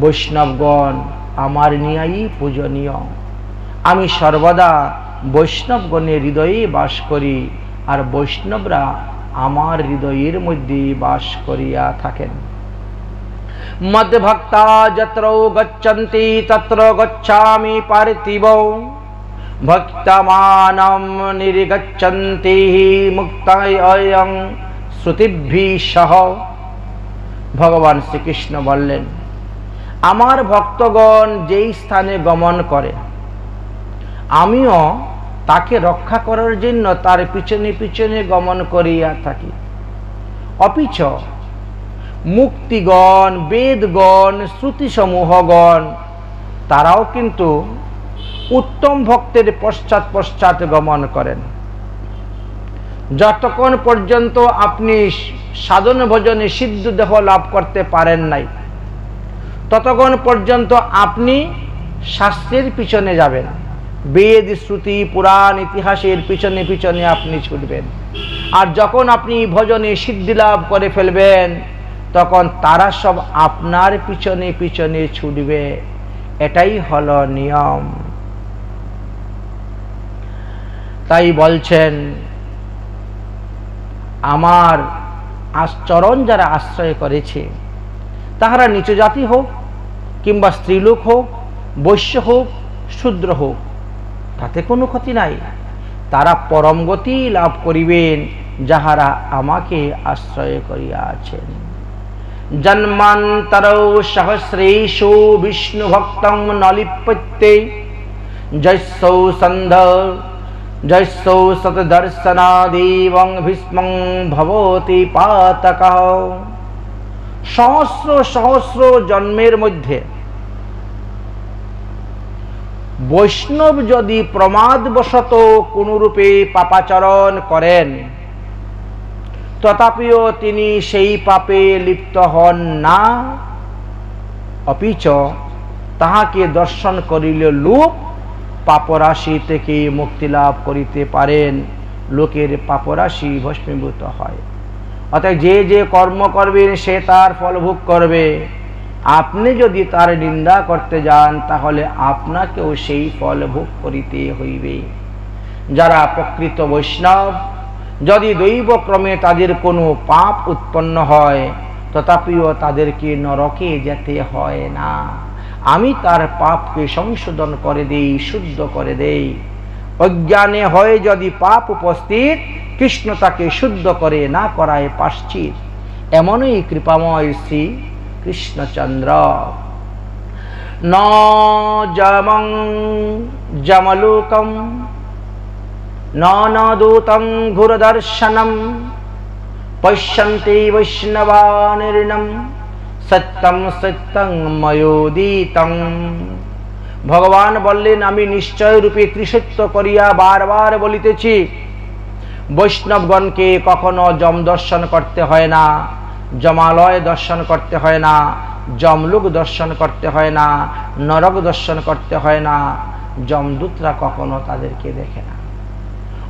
S1: বৈষ্ণবগণ আমার নিয়াই পূজনীয়, আমি সর্বদা বৈষ্ণবগণের হৃদয়ে বাস করি, আর বৈষ্ণবরা আমার হৃদয়ের মধ্যে বাস করিয়া থাকেন। মদ্ভক্তা যত্র গচ্ছন্তি তত্র গচ্ছামি পার্থিব ভক্তমানম নির্গচ্ছন্তি মুক্তায়ং শ্রুতিভি সহ। ভগবান শ্রীকৃষ্ণ বললেন, আমার ভক্তগণ যেই স্থানে গমন করে আমিও তাকে রক্ষা করার জন্য তার পিছনে পিছনে গমন করিয়া থাকি। অপিচ মুক্তিগণ, বেদগণ, শ্রুতিসমূহগণ তারাও কিন্তু উত্তম ভক্তের পশ্চাৎ পশ্চাৎ গমন করেন। যতক্ষণ পর্যন্ত আপনি সাধন ভজনে সিদ্ধ দেহ লাভ করতে পারেন নাই, ততক্ষণ পর্যন্ত আপনি শাস্ত্রের পিছনে যাবেন, বেদ, শ্রুতি, পুরাণ, ইতিহাসের পিছনে পিছনে আপনি ছুটবেন। আর যখন আপনি ভজনে সিদ্ধি লাভ করে ফেলবেন, তখন তারা সব আপনার পিছনে পিছনে ছুটবে। এটাই হলো নিয়ম। তাই বলছেন, আমার চরণ যারা আশ্রয় করেছে, তাহারা নিচু জাতি হোক কিংবা স্ত্রীলোক হোক, বৈশ্য হোক, শূদ্র হোক, তাতে কোনো ক্ষতি নাই। তারা পরম গতি লাভ করিবেন যাহারা আমাকে আশ্রয় করিয়া আছেন। জন্মান্তরৌ সহস্রেষু বিষ্ণু ভক্তং ন লিপ্যতে জৈসৌ সন্ধ জৈসৌ সতদর্শনাদেবং ভীষ্মং ভবতি পাতকঃ। সহস্র সহস্র জন্মের মধ্যে বৈষ্ণব যদি প্রমাদবশত কোনরূপে পাপাচরণ করেন, তথাপিও তিনি সেই পাপে লিপ্ত হন না, অপিচ তাহাকে দর্শন করিলে লোক পাপরাশি থেকে মুক্তি লাভ করিতে পারেন, লোকের পাপরাশি ভস্মীভূত হয়। অর্থাৎ যে যে কর্ম করবেন সে তার ফল ভোগ করবে। আপনি যদি তার নিন্দা করতে যান, তাহলে আপনাকেও সেই ফল ভোগ করিতে হইবে। যারা প্রকৃত বৈষ্ণব, যদি দৈবক্রমে তাদের কোনো পাপ উৎপন্ন হয়, তথাপিও তাদেরকে নরকে যেতে হয় না। আমি তার পাপকে সংশোধন করে দেই, শুদ্ধ করে দেই। অজ্ঞানে হয় যদি পাপ উপস্থিত, কৃষ্ণ তাকে শুদ্ধ করে না করায় পাশ্চিত। এমনই কৃপাময় শ্রী কৃষ্ণচন্দ্র। ন যমং যমলোকম ন দূতং ঘোরদর্শনম পশ্যন্তি বৈষ্ণবা নির্ণম সত্যং সত্যং ময়োদিতং। ভগবান বললেন, আমি নিশ্চয় রূপে ত্রিসত্য করিয়া বারবার বলিতেছি, বৈষ্ণবগণকে কখনো যম দর্শন করতে হয় না, যমালয় দর্শন করতে হয় না, যমলোক দর্শন করতে হয় না, নরক দর্শন করতে হয় না। যমদূতরা কখনো তাদেরকে দেখে না।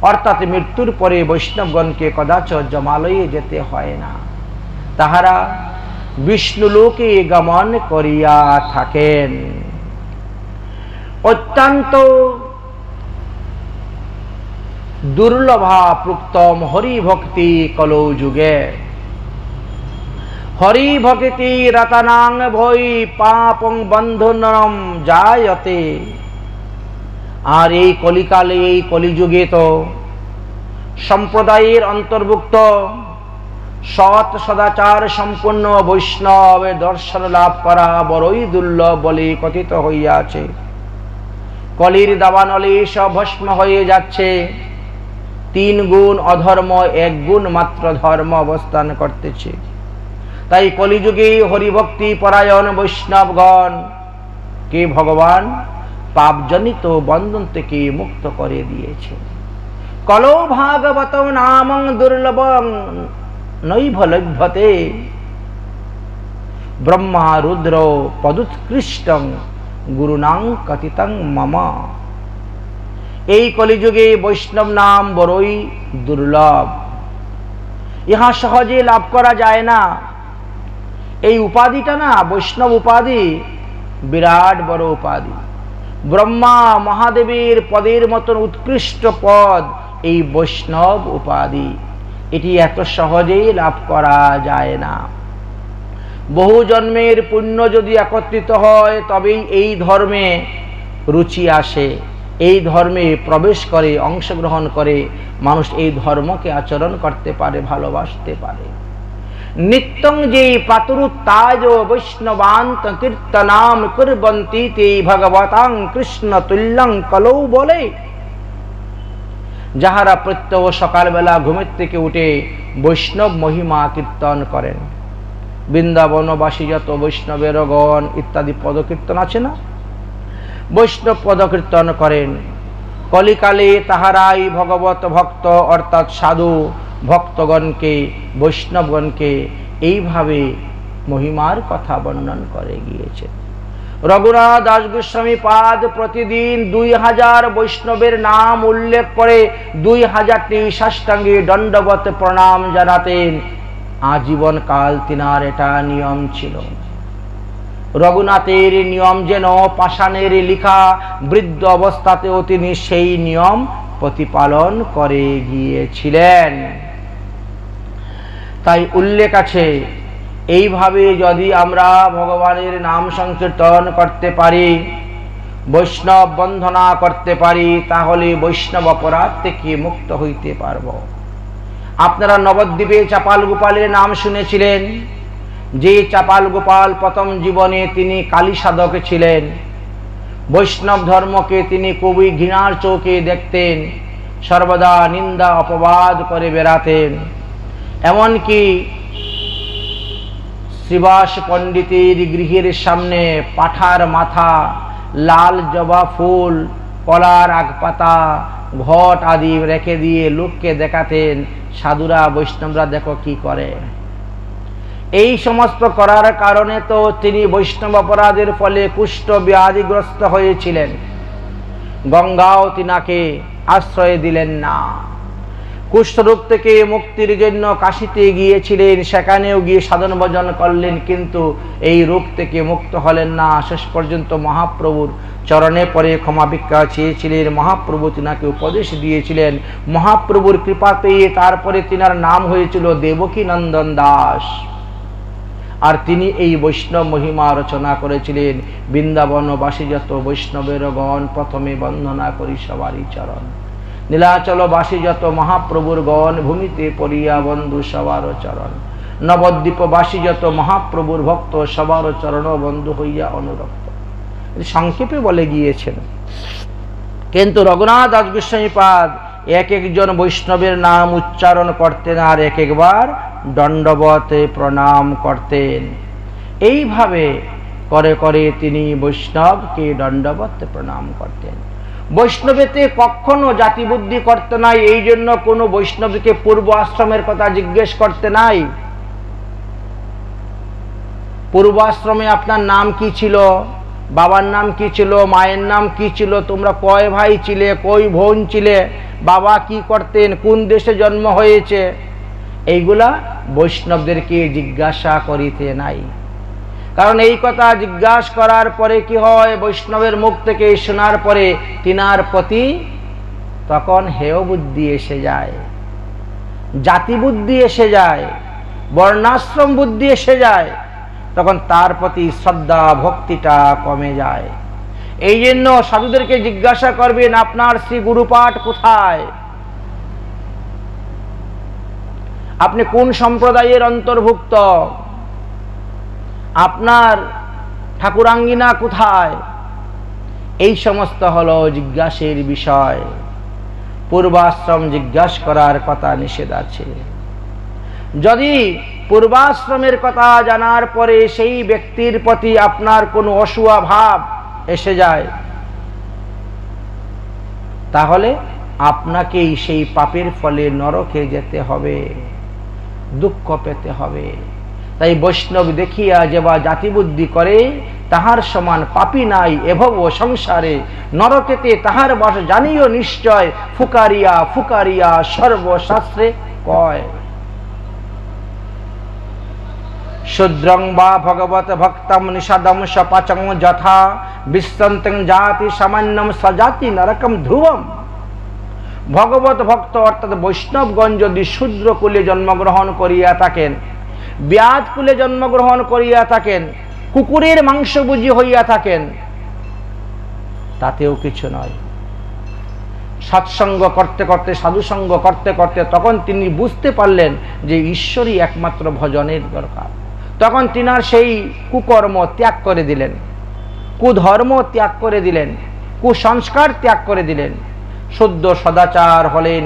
S1: অর্থাৎ মৃত্যুর পরে বৈষ্ণবগণকে কদাচ যমালয়ে যেতে হয় না, তাহারা বিষ্ণুলোকে গমন করিয়া থাকেন। অত্যন্ত দুর্লভা প্রুক্তম হরিভক্তি কলৌ যুগে। হরিভক্তি রতনাং ভৈ পাপং বন্ধনম জায়তে। আর এই কলিকালে, এই কলিযুগে তো সম্প্রদায়ের অন্তর্ভুক্ত সৎ সদাচার সম্পন্ন বৈষ্ণবের দর্শন লাভ করা বড়ই দুর্লভ বলে কথিত হইয়াছে। কলির দাবানলে সব ভস্ম হয়ে যাচ্ছে। 3 গুণ অধর্ম, 1 গুণ মাত্র ধর্ম অবস্থান করতেছে। তাই কলিযুগে হরিভক্তি পরায়ণ বৈষ্ণবগণ কে ভগবান পাপজনিত বন্ধন থেকে মুক্ত করে দিয়েছে। কলো ভাগবত নামং দুর্লভং নৈভ লভ্যতে ব্রহ্মা রুদ্র পদুৎকৃষ্টং গুরুনাং কথিতং মম। এই কলিযুগে বৈষ্ণব নাম বড়ই দুর্লভ, ইহা সহজে লাভ করা যায় না। এই উপাধিটা না, বৈষ্ণব উপাধি বিরাট বড় উপাধি। ব্রহ্মা মহাদেবের পদের মতন উৎকৃষ্ট পদ এই বৈষ্ণব উপাধি। এটি এত সহজেই লাভ করা যায় না। বহু জন্মের পুণ্য যদি একত্রিত হয়, তবেই এই ধর্মে রুচি আসে, এই ধর্মে প্রবেশ করে, অংশগ্রহণ করে মানুষ এই ধর্মকে আচরণ করতে পারে, ভালোবাসতে পারে। नित्यं जे प्रातरुत्ताजो वैष्णवान्त कीर्तनाम कुर्वन्ति ते भगवतां कृष्ण तुल्यं कलौ बोले। যাহারা প্রত্যহ সকালবেলা ঘুমের থেকে উঠে বৈষ্ণব মহিমা কীর্তন করেন। বৃন্দাবনবাসী যত বৈষ্ণবের গণ ইত্যাদি পদকীর্তন আছে না, বৈষ্ণব পদকীর্তন করেন। কলিকালে তাহারাই ভগবত ভক্ত অর্থাৎ সাধু ভক্তগণকে বৈষ্ণবগণকে এইভাবে মহিমার কথা বর্ণন করে গিয়েছে। রঘুনাথ দাস গোস্বামী পাদ প্রতিদিন 2000 বৈষ্ণবের নাম উল্লেখ করে 2000টি সাষ্টাঙ্গে দণ্ডবত প্রণাম জানাতেন। আজীবন কাল তিনার এটা নিয়ম ছিল। রঘুনাথের নিয়ম যেন পাষাণের লিখা, বৃদ্ধ অবস্থাতেও তিনি সেই নিয়ম প্রতিপালন করে গিয়েছিলেন। তাই উল্লেখ আছে, এইভাবে যদি আমরা ভগবানের নাম সংকীর্তন করতে পারি, বৈষ্ণব বন্দনা করতে পারি, তাহলে বৈষ্ণব অপরাধ থেকে মুক্ত হইতে পারব। আপনারা নবদ্বীপে চাপাল গোপালের নাম শুনেছিলেন। যে চাপাল গোপাল প্রথম জীবনে তিনি কালী সাধক ছিলেন। বৈষ্ণব ধর্মকে তিনি খুবই ঘৃণার চোখে দেখতেন, সর্বদা নিন্দা অপবাদ করে বেড়াতেন। এমনকি শ্রীবাস পণ্ডিতের গৃহের সামনে পাঠার মাথা, লাল জবা ফুল, কলার আগপাতা, ঘট আদি রেখে দিয়ে লোককে দেখাতেন, সাধুরা বৈষ্ণবরা দেখো কি করে। এই সমস্ত করার কারণে তো তিনি বৈষ্ণব অপরাধের ফলে কুষ্ঠ ব্যাধিগ্রস্ত হয়েছিলেন। গঙ্গাও তিনাকে আশ্রয় দিলেন না। কুষ্ঠরোগ থেকে মুক্তির জন্য কাশীতে গিয়েছিলেন, সেখানেও গিয়ে সাধন ভজন করলেন, কিন্তু এই রোগ থেকে মুক্ত হলেন না। শেষ পর্যন্ত মহাপ্রভুর চরণে পরে ক্ষমা ভিক্ষা চেয়েছিলেন। মহাপ্রভু তিনাকে উপদেশ দিয়েছিলেন। মহাপ্রভুর কৃপা পেয়ে তারপরে তিনার নাম হয়েছিল দেবকী নন্দন দাস। আর তিনি এই বৈষ্ণব মহিমা রচনা করেছিলেন। বৃন্দাবনবাসী যত বৈষ্ণবের গণ প্রথমে বন্দনা করি সবারই চরণ। নীলাচলবাসী যত মহাপ্রভুর গণ ভূমিতে পড়িয়া বন্ধু সবার চরণ। নবদ্বীপবাসী যত মহাপ্রভুর ভক্ত সবার চরণ বন্ধু হইয়া অনুরক্ত। সংক্ষেপে বলে গিয়েছেন। কিন্তু রঘুনাথ দাস গোস্বামী পাদ এক একজন বৈষ্ণবের নাম উচ্চারণ করতেন আর এক একবার দণ্ডবতে প্রণাম করতেন। এইভাবে করে করে তিনি বৈষ্ণবকে দণ্ডবতে প্রণাম করতেন। বৈষ্ণবেতে কখনো জাতি বুদ্ধি করতে নাই। এই জন্য কোনো বৈষ্ণবকে পূর্ব আশ্রমের কথা জিজ্ঞেস করতে নাই। পূর্ব আশ্রমে আপনার নাম কি ছিল, বাবার নাম কি ছিল, মায়ের নাম কি ছিল, তোমরা কয় ভাই ছিলে, কয় বোন ছিলে, বাবা কি করতেন, কোন দেশে জন্ম হয়েছে, এইগুলা বৈষ্ণবদেরকে জিজ্ঞাসা করিতে নাই। কারণ এই কথা জিজ্ঞাসা করার পরে কি হয়, বৈষ্ণবের মুখ থেকে শোনার পরে তিনার প্রতি তখন হেয় বুদ্ধি এসে যায়, জাতি বুদ্ধি এসে যায়, বর্ণাশ্রম বুদ্ধি এসে যায়। তখন তার প্রতি শ্রদ্ধা ভক্তিটা কমে যায়। এই জন্য সাধুদেরকে জিজ্ঞাসা করবেন, আপনার শ্রী গুরুপাঠ কোথায়, আপনি কোন সম্প্রদায়ের অন্তর্ভুক্ত, আপনার ঠাকুরাঙ্গিনা কোথায়, এই সমস্ত হলো জিজ্ঞাসের বিষয়। পূর্বাশ্রম জিজ্ঞাসা করার কথা নিষেধ আছে। যদি পূর্বাশ্রমের কথা জানার পরে সেই ব্যক্তির প্রতি আপনার কোনো অসূয়া ভাব এসে যায়, তাহলে আপনাকেই সেই পাপের ফলে নরকে যেতে হবে, দুঃখ পেতে হবে। তাই বৈষ্ণব দেখিয়া যেবা জাতি বুদ্ধি করে, তাহার সমান পাপী নাই এভব সংসারে, নরকেতে তাহার বাস জানিও নিশ্চয়, ফুকারিয়া ফুকারিয়া সর্বশাস্ত্রে কয়। শূদ্রং বা ভগবত ভক্তম নিষাদম সপাচং যথা বিশ্বন্তং জাতি সামান্যম সজাতি নরকম ধ্রুবম। ভগবত ভক্ত অর্থাৎ বৈষ্ণবগণ যদি শূদ্র কুলে জন্মগ্রহণ করিয়া থাকেন, ব্যাধ কুলে জন্মগ্রহণ করিয়া থাকেন, কুকুরের মাংসভোজী হইয়া থাকেন, তাতেও কিছু নয়। সৎসঙ্গ করতে করতে, সাধুসঙ্গ করতে করতে তখন তিনি বুঝতে পারলেন যে ঈশ্বরই একমাত্র ভজনের দরকার। তখন তিনার সেই কুকর্ম ত্যাগ করে দিলেন, কুধর্ম ত্যাগ করে দিলেন, কুসংস্কার ত্যাগ করে দিলেন, শুদ্ধ সদাচার হলেন,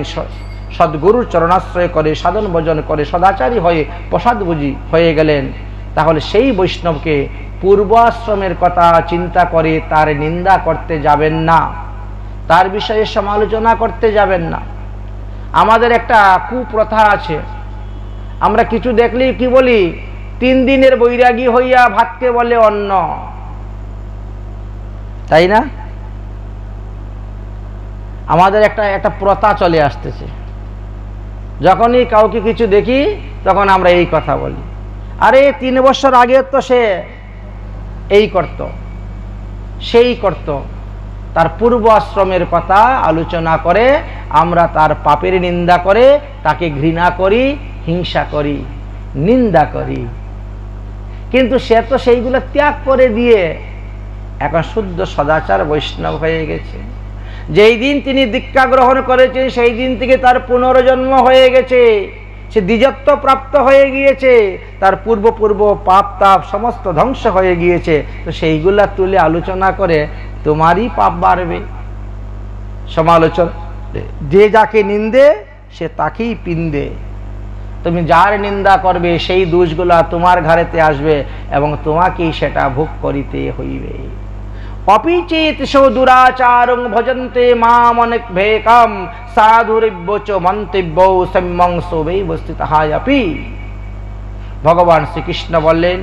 S1: সদ্গুরুর চরণাশ্রয় করে সাধন ভজন করে সদাচারী হয়ে প্রসাদ বুঝি হয়ে গেলেন। তাহলে সেই বৈষ্ণবকে পূর্বাশ্রমের কথা চিন্তা করে তার নিন্দা করতে যাবেন না, তার বিষয়ে সমালোচনা করতে যাবেন না। আমাদের একটা কুপ্রথা আছে, আমরা কিছু দেখলেই কি বলি, 3 দিনের বৈরাগী হইয়া ভাতকে বলে অন্ন, তাই না? আমাদের একটা প্রথা চলে আসতেছে, যখনই কাউকে কিছু দেখি তখন আমরা এই কথা বলি, আরে 3 বছর আগে তো সে এই করত, সেই করত। তার পূর্ব আশ্রমের কথা আলোচনা করে আমরা তার পাপের নিন্দা করে তাকে ঘৃণা করি, হিংসা করি, নিন্দা করি। কিন্তু সে তো সেইগুলো ত্যাগ করে দিয়ে এখন শুদ্ধ সদাচার বৈষ্ণব হয়ে গেছে। যেই দিন তিনি দীক্ষা গ্রহণ করেছেন সেই দিন থেকে তার পুনর্জন্ম হয়ে গেছে, সে দ্বিজত্ব প্রাপ্ত হয়ে গিয়েছে, তার পূর্ব পাপ তাপ সমস্ত ধ্বংস হয়ে গিয়েছে। তো সেইগুলা তুলে আলোচনা করে তোমারই পাপ বাড়বে। সমালোচনা, যে যাকে নিন্দে সে তাকেই পিন্দে। তুমি যার নিন্দা করবে সেই দোষগুলা তোমার ঘরেতে আসবে এবং তোমাকেই সেটা ভোগ করিতে হইবে। অপিচেত সো দুরাচারং ভজন্তে মাম অনেকভেকম সাধুরিব্যচ মন্তব্য সম্যং সোবেই বস্তিতাহায়াপি। ভগবান শ্রীকৃষ্ণ বললেন,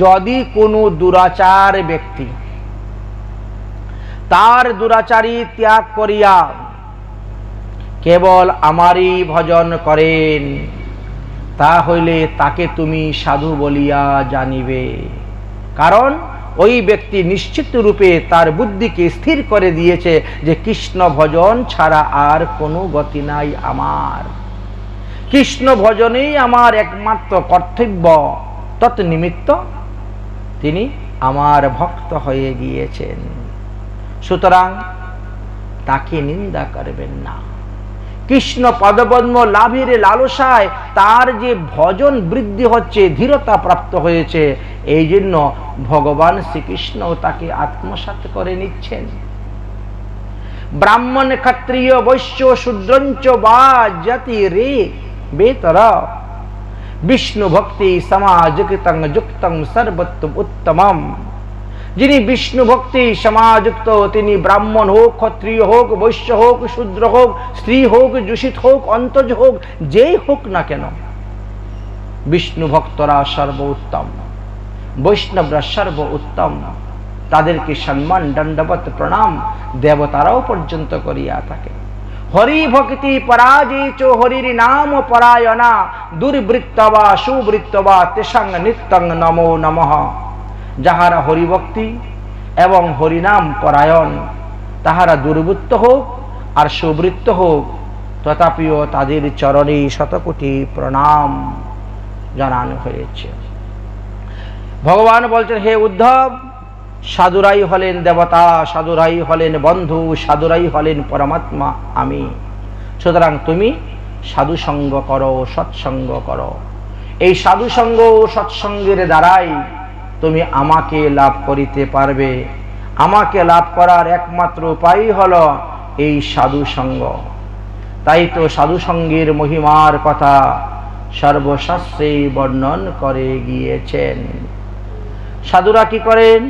S1: যদি কোনো দুরাচার ব্যক্তি তার দুরাচারী ত্যাগ করিয়া কেবল আমারই ভজন করেন, তা হইলে তাকে তুমি সাধু বলিয়া জানিবে। কারণ ওই ব্যক্তি নিশ্চিত রূপে তার বুদ্ধিকে স্থির করে দিয়েছে যে কৃষ্ণ ভজন ছাড়া আর কোনো গতি নাই আমার, কৃষ্ণ ভজনেই আমার একমাত্র কর্তব্য। তৎনিমিত্ত তিনি আমার ভক্ত হয়ে গিয়েছেন। সুতরাং তাকে নিন্দা করবেন না। কৃষ্ণ পদপদ্ম লাভের লালসায় তার যে ভজন বৃদ্ধি হচ্ছে, ধীরতা প্রাপ্ত হয়েছে, এই জন্য ভগবান শ্রীকৃষ্ণ তাকে আত্মসাৎ করে নিচ্ছেন। ব্রাহ্মণ ক্ষত্রিয় বৈশ্য শূদ্রঞ্চ বা জাতি রে বেতর বিষ্ণু ভক্তি সমাযুক্তং যুক্তং সর্বত্র উত্তমম। যিনি বিষ্ণু ভক্তি সমাযুক্ত, তিনি ব্রাহ্মণ হোক, ক্ষত্রিয় হোক, বৈশ্য হোক, শূদ্র হোক, স্ত্রী হোক, যোষিত হোক, অন্তজ হোক, যেই হোক না কেন, বিষ্ণু ভক্তরা সর্বোত্তম, বৈষ্ণবরা সর্ব উত্তম। তাদেরকে সম্মান দণ্ডবত প্রণাম দেবতারাও পর্যন্ত করিয়া থাকে। হরি ভক্তি পরাজিত হরির নাম পরায়ণা দুর্বৃত্তবা সুবৃত্তবা তেষাং নিত্যং নমো নমঃ। যাহারা হরিভক্তি এবং হরিনাম পরায়ণ, তাহারা দুর্বৃত্ত হোক আর সুবৃত্ত হোক, তথাপিও তাদের চরণে শতকোটি প্রণাম জানানো হয়েছে। ভগবান বলছেন, হে উদ্ধব, সাধুরাই হলেন দেবতা, সাধুরাই হলেন বন্ধু, সাধুরাই হলেন পরমাত্মা আমি। সুতরাং তুমি সাধুসঙ্গ করো, সৎসঙ্গ করো। এই সাধুসঙ্গ ও সৎসঙ্গের দ্বারাই তুমি আমাকে লাভ করিতে পারবে। আমাকে লাভ করার একমাত্র উপায় হলো এই সাধুসঙ্গ। তাই তো সাধুসঙ্গের মহিমার কথা সর্বশাস্ত্রে বর্ণন করে গিয়েছেন। সাধুরা কি করেন?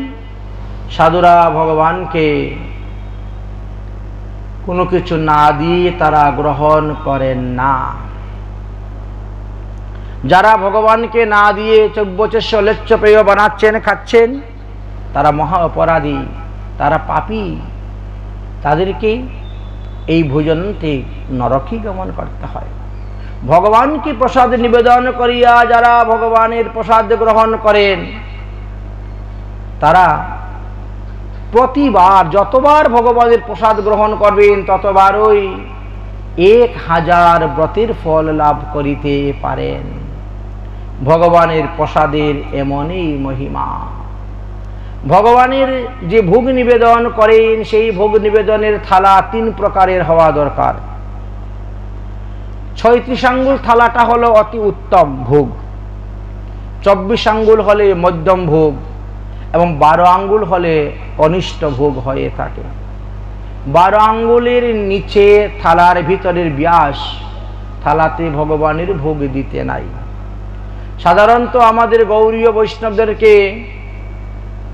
S1: সাধুরা ভগবানকে কোনো কিছু না দিয়ে তারা গ্রহণ করেন না। যারা ভগবানকে না দিয়ে চব্যচস্য লেচ্ছপেয় বানাচ্ছেন, খাচ্ছেন, তারা মহা অপরাধী, তারা পাপী। তাদেরকে এই ভোজনতে নরকই গমন করতে হয়। ভগবানকে প্রসাদ নিবেদন করিয়া যারা ভগবানের প্রসাদ গ্রহণ করেন, তারা প্রতিবার যতবার ভগবানের প্রসাদ গ্রহণ করবেন ততবারই 1000 ব্রতের ফল লাভ করিতে পারেন। ভগবানের প্রসাদের এমনই মহিমা। ভগবানের যে ভোগ নিবেদন করেন সেই ভোগ নিবেদনের থালা 3 প্রকারের হওয়া দরকার। 36 আঙ্গুল থালাটা হলো অতি উত্তম ভোগ, 24 আঙ্গুল হলে মধ্যম ভোগ এবং 12 আঙ্গুল হলে কনিষ্ঠ ভোগ হয়ে থাকে। 12 আঙ্গুলের নিচে থালার ভিতরের ব্যাস, থালাতে ভগবানের ভোগ দিতে নাই। সাধারণত আমাদের গৌরীয় বৈষ্ণবদেরকে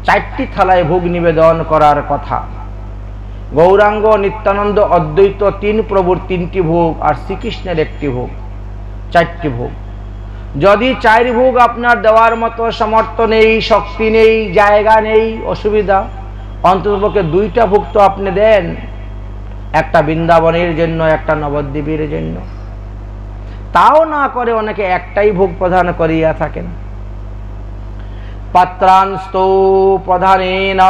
S1: 4টি থালায় ভোগ নিবেদন করার কথা। গৌরাঙ্গ, নিত্যানন্দ, অদ্বৈত 3 প্রভুর 3টি ভোগ আর শ্রীকৃষ্ণের 1টি ভোগ, 4টি ভোগ। যদি 4 ভোগ আপনার দেওয়ার মতো সামর্থ্য নেই, শক্তি নেই, জায়গা নেই, অসুবিধা, অন্ততপক্ষে 2টা ভোগ তো আপনি দেন, একটা বৃন্দাবনের জন্য, একটা নবদ্বীপের জন্য। তাও না করে অনেকে একটাই ভোগ প্রদান করিয়া থাকেন। পাত্রাংস্তু প্রধানেন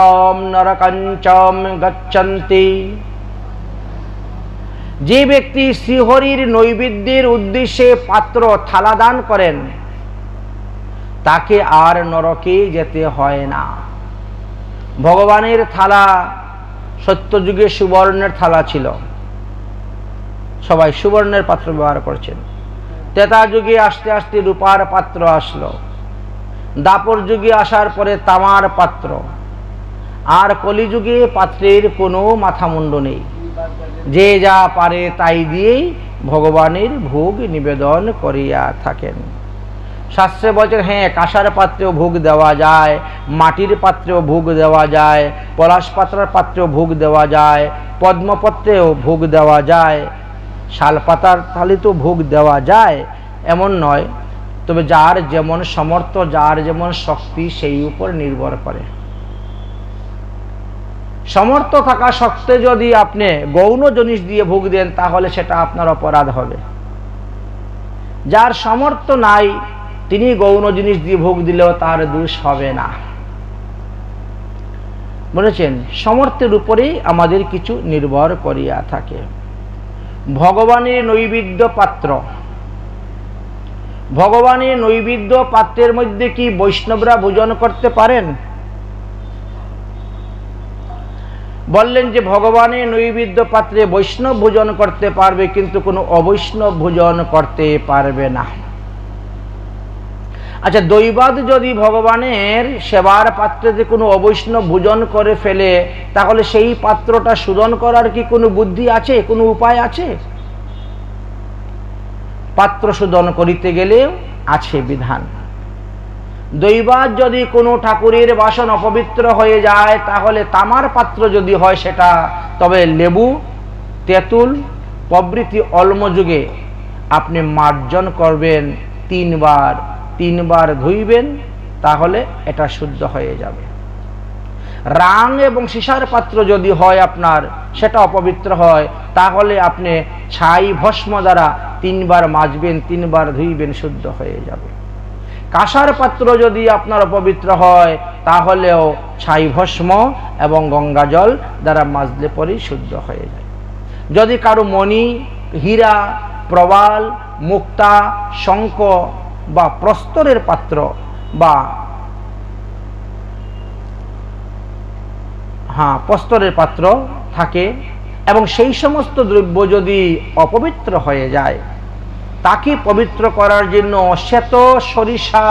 S1: নরকঞ্চম গচ্ছন্তি। যে ব্যক্তি শ্রীহরির নৈবেদ্যের উদ্দেশ্যে পাত্র থালা দান করেন তাকে আর নরকে যেতে হয় না। ভগবানের থালা সত্যযুগে সুবর্ণের থালা ছিল, সবাই সুবর্ণের পাত্র ব্যবহার করছেন। ত্রেতা যুগে আস্তে আস্তে রূপার পাত্র আসলো, দাপর যুগে আসার পরে তামার পাত্র, আর কলিযুগে পাত্রের কোনো মাথামুন্ড নেই। যে যা পারে তাই দিয়েই ভগবানের ভোগ নিবেদন করিয়া থাকেন। শাস্ত্রে বলছেন, হ্যাঁ, কাঁসার পাত্রেও ভোগ দেওয়া যায়, মাটির পাত্রেও ভোগ দেওয়া যায়, পলাশ পাত্রের পাত্রেও ভোগ দেওয়া যায়, পদ্মপত্রেও ভোগ দেওয়া যায়, শালপাতার থালিতেও ভোগ দেওয়া যায়, এমন নয়। তবে যার যেমন সামর্থ্য, যার যেমন শক্তি, সেই উপর নির্ভর করে। সামর্থ্য থাকা সত্ত্বে যদি আপনি গৌণ জিনিস দিয়ে ভোগ দেন তাহলে সেটা আপনার অপরাধ হবে। যার সামর্থ্য নাই তিনি গৌণ জিনিস দিয়ে ভোগ দিলেও তার দোষ হবে না। বলেছেন, সামর্থ্যের উপরেই আমাদের কিছু নির্ভর করিয়া থাকে। ভগবানের নৈবেদ্য পাত্র, ভগবানের নৈবেদ্য পাত্রের মধ্যে কি বৈষ্ণবরা ভোজন করতে পারেন? বললেন যে ভগবানের নৈবেদ্য পাত্রে বৈষ্ণব ভোজন করতে পারবে, কিন্তু কোনো অবৈষ্ণব ভোজন করতে পারবে না। আচ্ছা, দৈবাৎ যদি ভগবানের সেবার পাত্রে যে কোনো অবৈষ্ণব ভোজন করে ফেলে, তাহলে সেই পাত্রটা শোধন করার কি কোনো বুদ্ধি আছে, কোনো উপায় আছে? পাত্র শোধন করিতে গেলে আছে বিধান। দৈবাৎ যদি কোনো ঠাকুরের বাসন অপবিত্র হয়ে যায়, তাহলে তামার পাত্র যদি হয় সেটা, তবে লেবু, তেঁতুল প্রভৃতি অলমযুগে আপনি মার্জন করবেন 3 বার, 3 বার ধুইবেন, তাহলে এটা শুদ্ধ হয়ে যাবে। রাং এবং সীসার পাত্র যদি হয় আপনার, সেটা অপবিত্র হয়, তাহলে আপনি ছাই ভস্ম দ্বারা 3 বার মাজবেন, 3 বার ধুইবেন, শুদ্ধ হয়ে যাবে। কাঁসার পাত্র যদি আপনার অপবিত্র হয়, তাহলেও ছাই ভস্ম এবং গঙ্গা জল দ্বারা মাজলে পরেই শুদ্ধ হয়ে যায়। যদি কারো মণি, হীরা, প্রবাল, মুক্তা, শঙ্খ বা প্রস্তরের পাত্র বা প্রস্তরের পাত্র থাকে এবং সেই সমস্ত দ্রব্য যদি অপবিত্র হয়ে যায়, তাকে পবিত্র করার জন্য শ্বেত সরিষা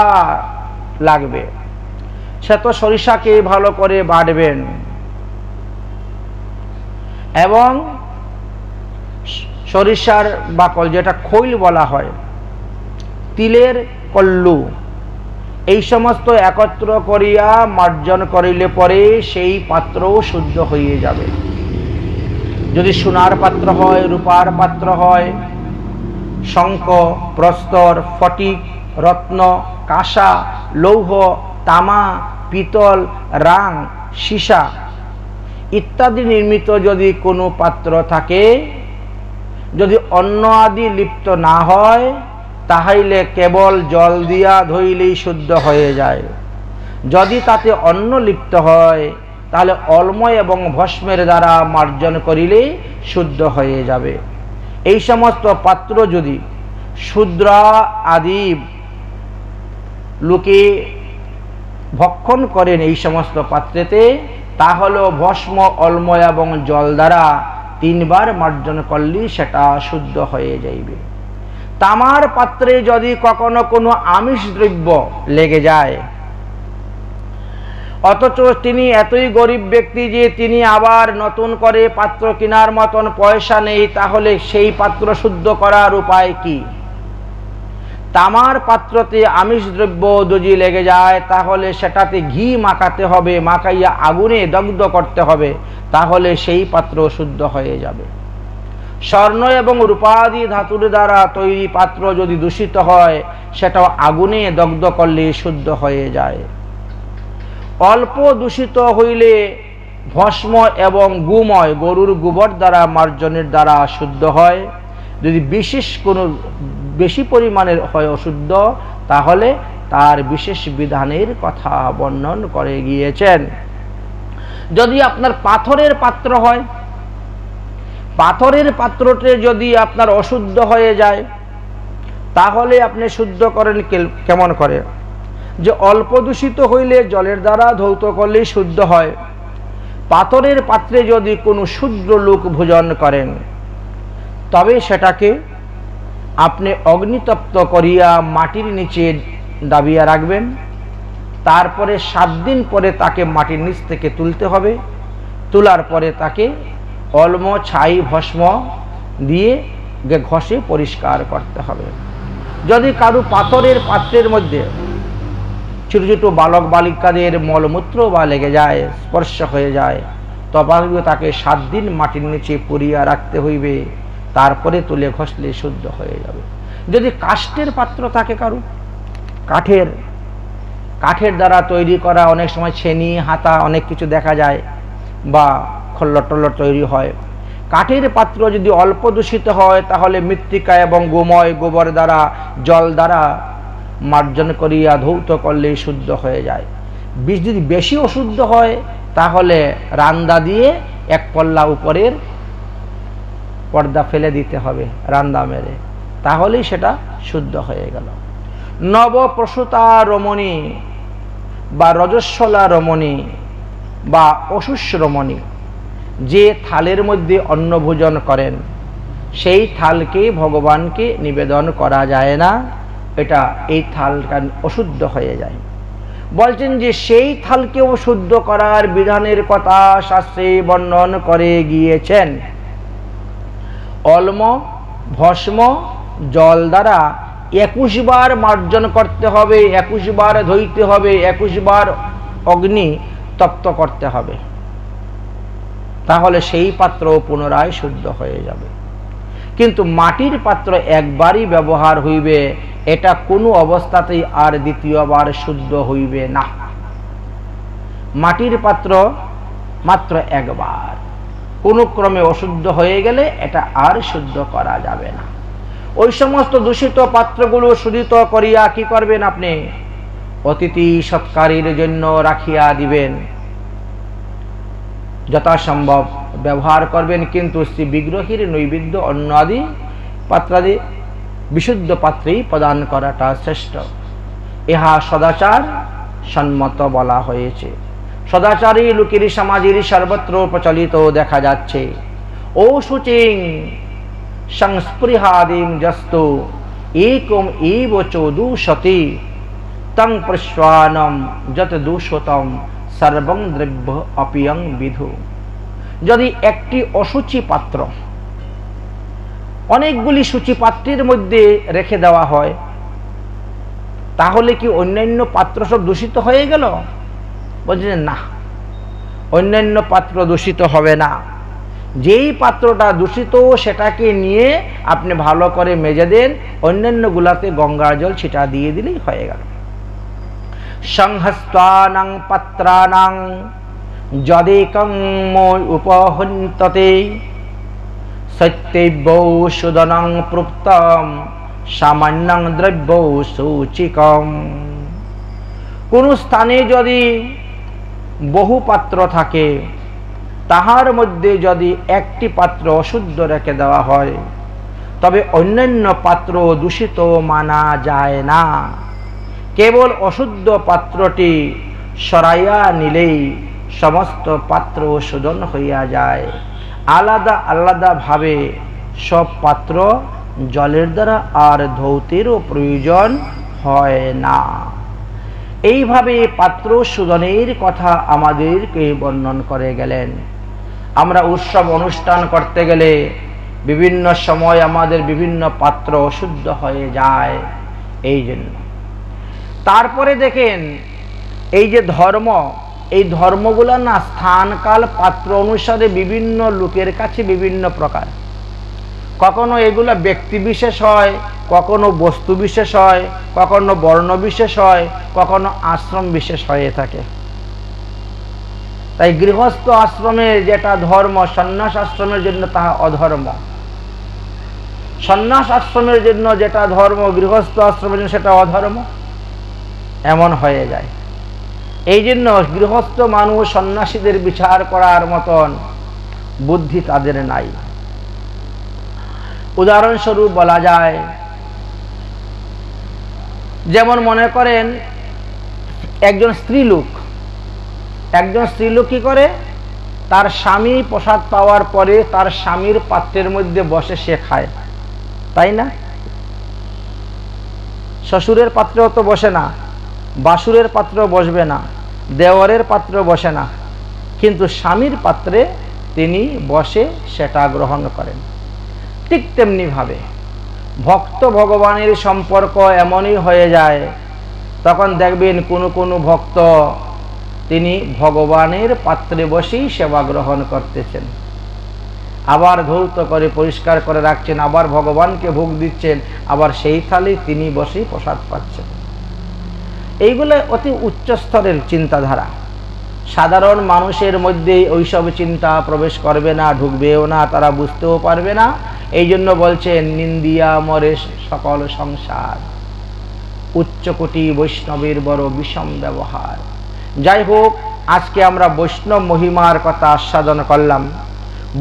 S1: লাগবে। শ্বেত সরিষাকে ভালো করে বাটবেন এবং সরিষার বাকল, যেটা খৈল বলা হয়, তিলের কল্লু, এই সমস্ত একত্র করিয়া মার্জন করিলে পরে সেই পাত্রও শুদ্ধ হয়ে যাবে। যদি সোনার পাত্র হয়, রূপার পাত্র হয়, শঙ্খ, প্রস্তর, ফটিক, রত্ন, কাঁসা, লৌহ, তামা, পিতল, রাং, সীসা ইত্যাদি নির্মিত যদি কোনো পাত্র থাকে, যদি অন্ন আদি লিপ্ত না হয়, তাহলে কেবল জল দিয়া ধুইলেই শুদ্ধ হয়ে যায়। যদি তাতে অন্ন লিপ্ত হয়, তাহলে অলময় এবং ভস্মের দ্বারা মার্জন করিলেই শুদ্ধ হয়ে যাবে। এই সমস্ত পাত্র যদি শূদ্র আদি লোকে ভক্ষণ করেন এই সমস্ত পাত্রেতে, তা হলো ভস্ম, অলম এবং জল দ্বারা 3 বার মার্জন করলেই সেটা শুদ্ধ হয়ে যাইবে। তামার পাত্রে যদি কখনো কোনো আমিষ দ্রব্য লেগে যায়, অথচ তিনি এতই গরিব ব্যক্তি যে তিনি আবার নতুন করে পাত্র কেনার মতন পয়সা নেই, তাহলে সেই পাত্র শুদ্ধ করার উপায় কি? তামার পাত্রতে আমিষ দ্রব্য যদি লেগে যায়, তাহলে সেটাতে ঘি মাখাতে হবে, মাখাইয়া আগুনে দগ্ধ করতে হবে, তাহলে সেই পাত্র শুদ্ধ হয়ে যাবে। স্বর্ণ এবং রূপাদি ধাতুর দ্বারা তৈরি পাত্র যদি দূষিত হয়, সেটাও আগুনে দগ্ধ করলে শুদ্ধ হয়ে যায়। অল্প দূষিত হইলে ভস্ম এবং গুময়, গরুর গোবর দ্বারা মার্জনের দ্বারা শুদ্ধ হয়। যদি বেশি পরিমাণের হয় অশুদ্ধ, তাহলে তার বিশেষ বিধানের কথা বর্ণন করে গিয়েছেন। যদি আপনার পাথরের পাত্র হয়, পাথরের পাত্রতে যদি আপনার অশুদ্ধ হয়ে যায়, তাহলে আপনি শুদ্ধ করেন কেমন করে? যে অল্প দূষিত হইলে জলের দ্বারা ধৌত করলেই শুদ্ধ হয়। পাথরের পাত্রে যদি কোনো শূদ্র লোক ভোজন করেন, তবে সেটাকে আপনি অগ্নিতপ্ত করিয়া মাটির নিচে দাবিয়ে রাখবেন। তারপরে 7 দিন পরে তাকে মাটির নিচ থেকে তুলতে হবে। তোলার পরে তাকে অলম, ছাই, ভস্ম দিয়ে ঘষে পরিষ্কার করতে হবে। যদি কারো পাথরের পাত্রের মধ্যে ছোট ছোট বালক বালিকাদের মলমূত্র বা লেগে যায়, স্পর্শ হয়ে যায়, তবে তাকে 7 দিন মাটির নিচে পুড়িয়া রাখতে হইবে, তারপরে তুলে ঘষলে শুদ্ধ হয়ে যাবে। যদি কাষ্ঠের পাত্র থাকে, কারো কাঠের দ্বারা তৈরি করা, অনেক সময় ছেনি, হাতা, অনেক কিছু দেখা যায়, বা খল্লর টল্লর তৈরি হয়। কাঠের পাত্র যদি অল্প দূষিত হয়, তাহলে মৃত্তিকা এবং গোময়, গোবর দ্বারা, জল দ্বারা মার্জন করিয়া ধৌত করলে শুদ্ধ হয়ে যায়। যদি বেশি অশুদ্ধ হয়, তাহলে রান্দা দিয়ে 1 পল্লা উপরের পর্দা ফেলে দিতে হবে, রান্দা মেরে, তাহলেই সেটা শুদ্ধ হয়ে গেল। নবপ্রসূতা রমণী বা রজস্বলা রমণী বা অসুষ রমণী যে থালের মধ্যে অন্ন ভোজন করেন, সেই থালকে ভগবানকে নিবেদন করা যায় না, এই থালটা অশুদ্ধ হয়ে যায়। বলছেন যে সেই থালকেও শুদ্ধ করার বিধানের কথা শাস্ত্রে বর্ণন করে গিয়েছেন। অলম, ভস্ম, জল দ্বারা 21 বার মার্জন করতে হবে, 21 বার ধুইতে হবে, 21 বার অগ্নি তপ্ত করতে হবে, তাহলে সেই পাত্র পুনরায় শুদ্ধ হয়ে যাবে। কিন্তু মাটির পাত্র একবারই ব্যবহার হইবে, এটা কোনো অবস্থাতেই আর দ্বিতীয়বার শুদ্ধ হইবে না। মাটির পাত্র মাত্র একবার, কোনো ক্রমে অশুদ্ধ হয়ে গেলে এটা আর শুদ্ধ করা যাবে না। ওই সমস্ত দূষিত পাত্রগুলো শোধিত করিয়া কি করবেন? আপনি অতিথি সৎকারের জন্য রাখিয়া দিবেন, যথাসম্ভব ব্যবহার করবেন, কিন্তু শ্রী বিগ্রহের নৈবেদ্য, অন্ন আদি পাত্রাদি বিশুদ্ধ পাত্রেই প্রদান করাটা শ্রেষ্ঠ। ইহা সদাচার সম্মত বলা হয়েছে। সদাচারী লোকের সমাজের সর্বত্র প্রচলিত দেখা যাচ্ছে। ও শুচিং সংস্পৃহাদিং যস্তু একম এব চৌদুষতি তং প্রশ্বানম যত দূষতম সর্বং দ্রব্য অপিয়ং বিধু। যদি একটি অসুচি পাত্র অনেকগুলি সূচি পাত্রের মধ্যে রেখে দেওয়া হয়, তাহলে কি অন্যান্য পাত্র সব দূষিত হয়ে গেল? বলছেন না, অন্যান্য পাত্র দূষিত হবে না। যেই পাত্রটা দূষিত সেটাকে নিয়ে আপনি ভালো করে মেজে দেন, অন্যান্য গুলাতে গঙ্গার জল ছিটা দিয়ে দিলেই হয়ে গেল। সংহস্তানাং পাত্রানাং যদেকং উপহন্ততে সত্যেব্যৌ সুদনং প্রুক্তম সামান্যং দ্রব্যৌ সূচিকম। কোন স্থানে যদি বহু পাত্র থাকে, তাহার মধ্যে যদি একটি পাত্র অশুদ্ধ রেখে দেওয়া হয়, তবে অন্যান্য পাত্র দূষিত মানা যায় না। কেবল অশুদ্ধ পাত্রটি সরাইয়া নিলেই সমস্ত পাত্র শোধন হইয়া যায়। আলাদা আলাদা ভাবে সব পাত্র জলের দ্বারা আর ধৌতেরও প্রয়োজন হয় না। এইভাবে পাত্র শোধনের কথা আমাদেরকে বর্ণন করে গেলেন। আমরা উৎসব অনুষ্ঠান করতে গেলে বিভিন্ন সময় আমাদের বিভিন্ন পাত্র অশুদ্ধ হয়ে যায়। এই জন্য তারপরে দেখেন এই যে ধর্ম, এই ধর্মগুলো না স্থানকাল পাত্র অনুসারে বিভিন্ন লোকের কাছে বিভিন্ন প্রকার। কখনো এগুলো ব্যক্তি বিশেষ হয়, কখনো বস্তু বিশেষ হয়, কখনো বর্ণ বিশেষ হয়, কখনো আশ্রম বিশেষ হয়ে থাকে। তাই গৃহস্থ আশ্রমের যেটা ধর্ম সন্ন্যাস আশ্রমের জন্য তাহা অধর্ম, সন্ন্যাস আশ্রমের জন্য যেটা ধর্ম গৃহস্থ আশ্রমের জন্য সেটা অধর্ম, এমন হয়ে যায়। এই জন্য গৃহস্থ মানুষ সন্ন্যাসীদের বিচার করার মতন বুদ্ধি তাদের নাই। উদাহরণস্বরূপ বলা যায়, যেমন মনে করেন একজন স্ত্রীলোক কি করে, তার স্বামী প্রসাদ পাওয়ার পরে তার স্বামীর পাত্রের মধ্যে বসে সে খায়, তাই না? শ্বশুরের পাত্রেও তো বসে না, বাসুরের পাত্র বসবে না, দেওয়ারের পাত্র বসে না, কিন্তু স্বামীর পাত্রে তিনি বসে সেটা গ্রহণ করেন। ঠিক তেমনি ভাবে ভক্ত ভগবানের সম্পর্ক এমনই হয়ে যায়। তখন দেখবেন কোনো ভক্ত তিনি ভগবানের পাত্রে বসেই সেবা গ্রহণ করতেছেন, আবার ধৌত করে পরিষ্কার করে রাখছেন, আবার ভগবানকে ভোগ দিচ্ছেন, আবার সেই থালি তিনি বসেই প্রসাদ পাচ্ছেন। এইগুলো অতি উচ্চ স্তরের চিন্তাধারা। সাধারণ মানুষের মধ্যে ওইসব চিন্তা প্রবেশ করবে না, ঢুকবেও না, তারা বুঝতেও পারবে না। এই জন্য বলছেন নিন্দিয়া মরে সকল সংসার, উচ্চকোটি বৈষ্ণবের বড় বিষম ব্যবহার। যাই হোক, আজকে আমরা বৈষ্ণব মহিমার কথা আস্বাদন করলাম।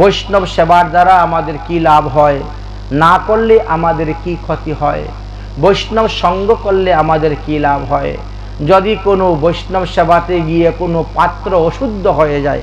S1: বৈষ্ণব সেবার দ্বারা আমাদের কি লাভ হয়, না করলে আমাদের কি ক্ষতি হয়, বৈষ্ণব সঙ্গ করলে আমাদের কি লাভ হয়, যদি কোনো বৈষ্ণব সেবাতে গিয়ে কোনো পাত্র অশুদ্ধ হয়ে যায়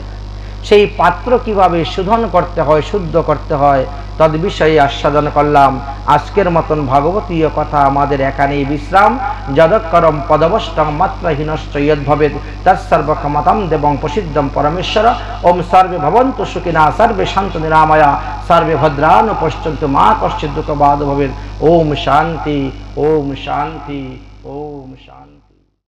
S1: সেই পাত্র কিভাবে শোধন করতে হয়, শুদ্ধ করতে হয়, তদ বিষয়ে আস্বাদন করলাম। আজকের মতন ভাগবতীয় কথা আমাদের এখানেই বিশ্রাম। যদকরম পদবষ্টং মাত্রহীনশ্চ যদ্ভবেৎ তৎসর্বক্ষমতাং দেবং প্রসিদ্ধং পরমেশ্বর। ওম সর্বে ভবন্তু সুখিনা, সর্বে শান্তু নিরাময়া, সর্বে ভদ্রাণু পশ্যন্তু, মা কশ্চিৎ দুঃখবাদ ভবেৎ। ওম শান্তি, ওম শান্তি, ওম শান্তি।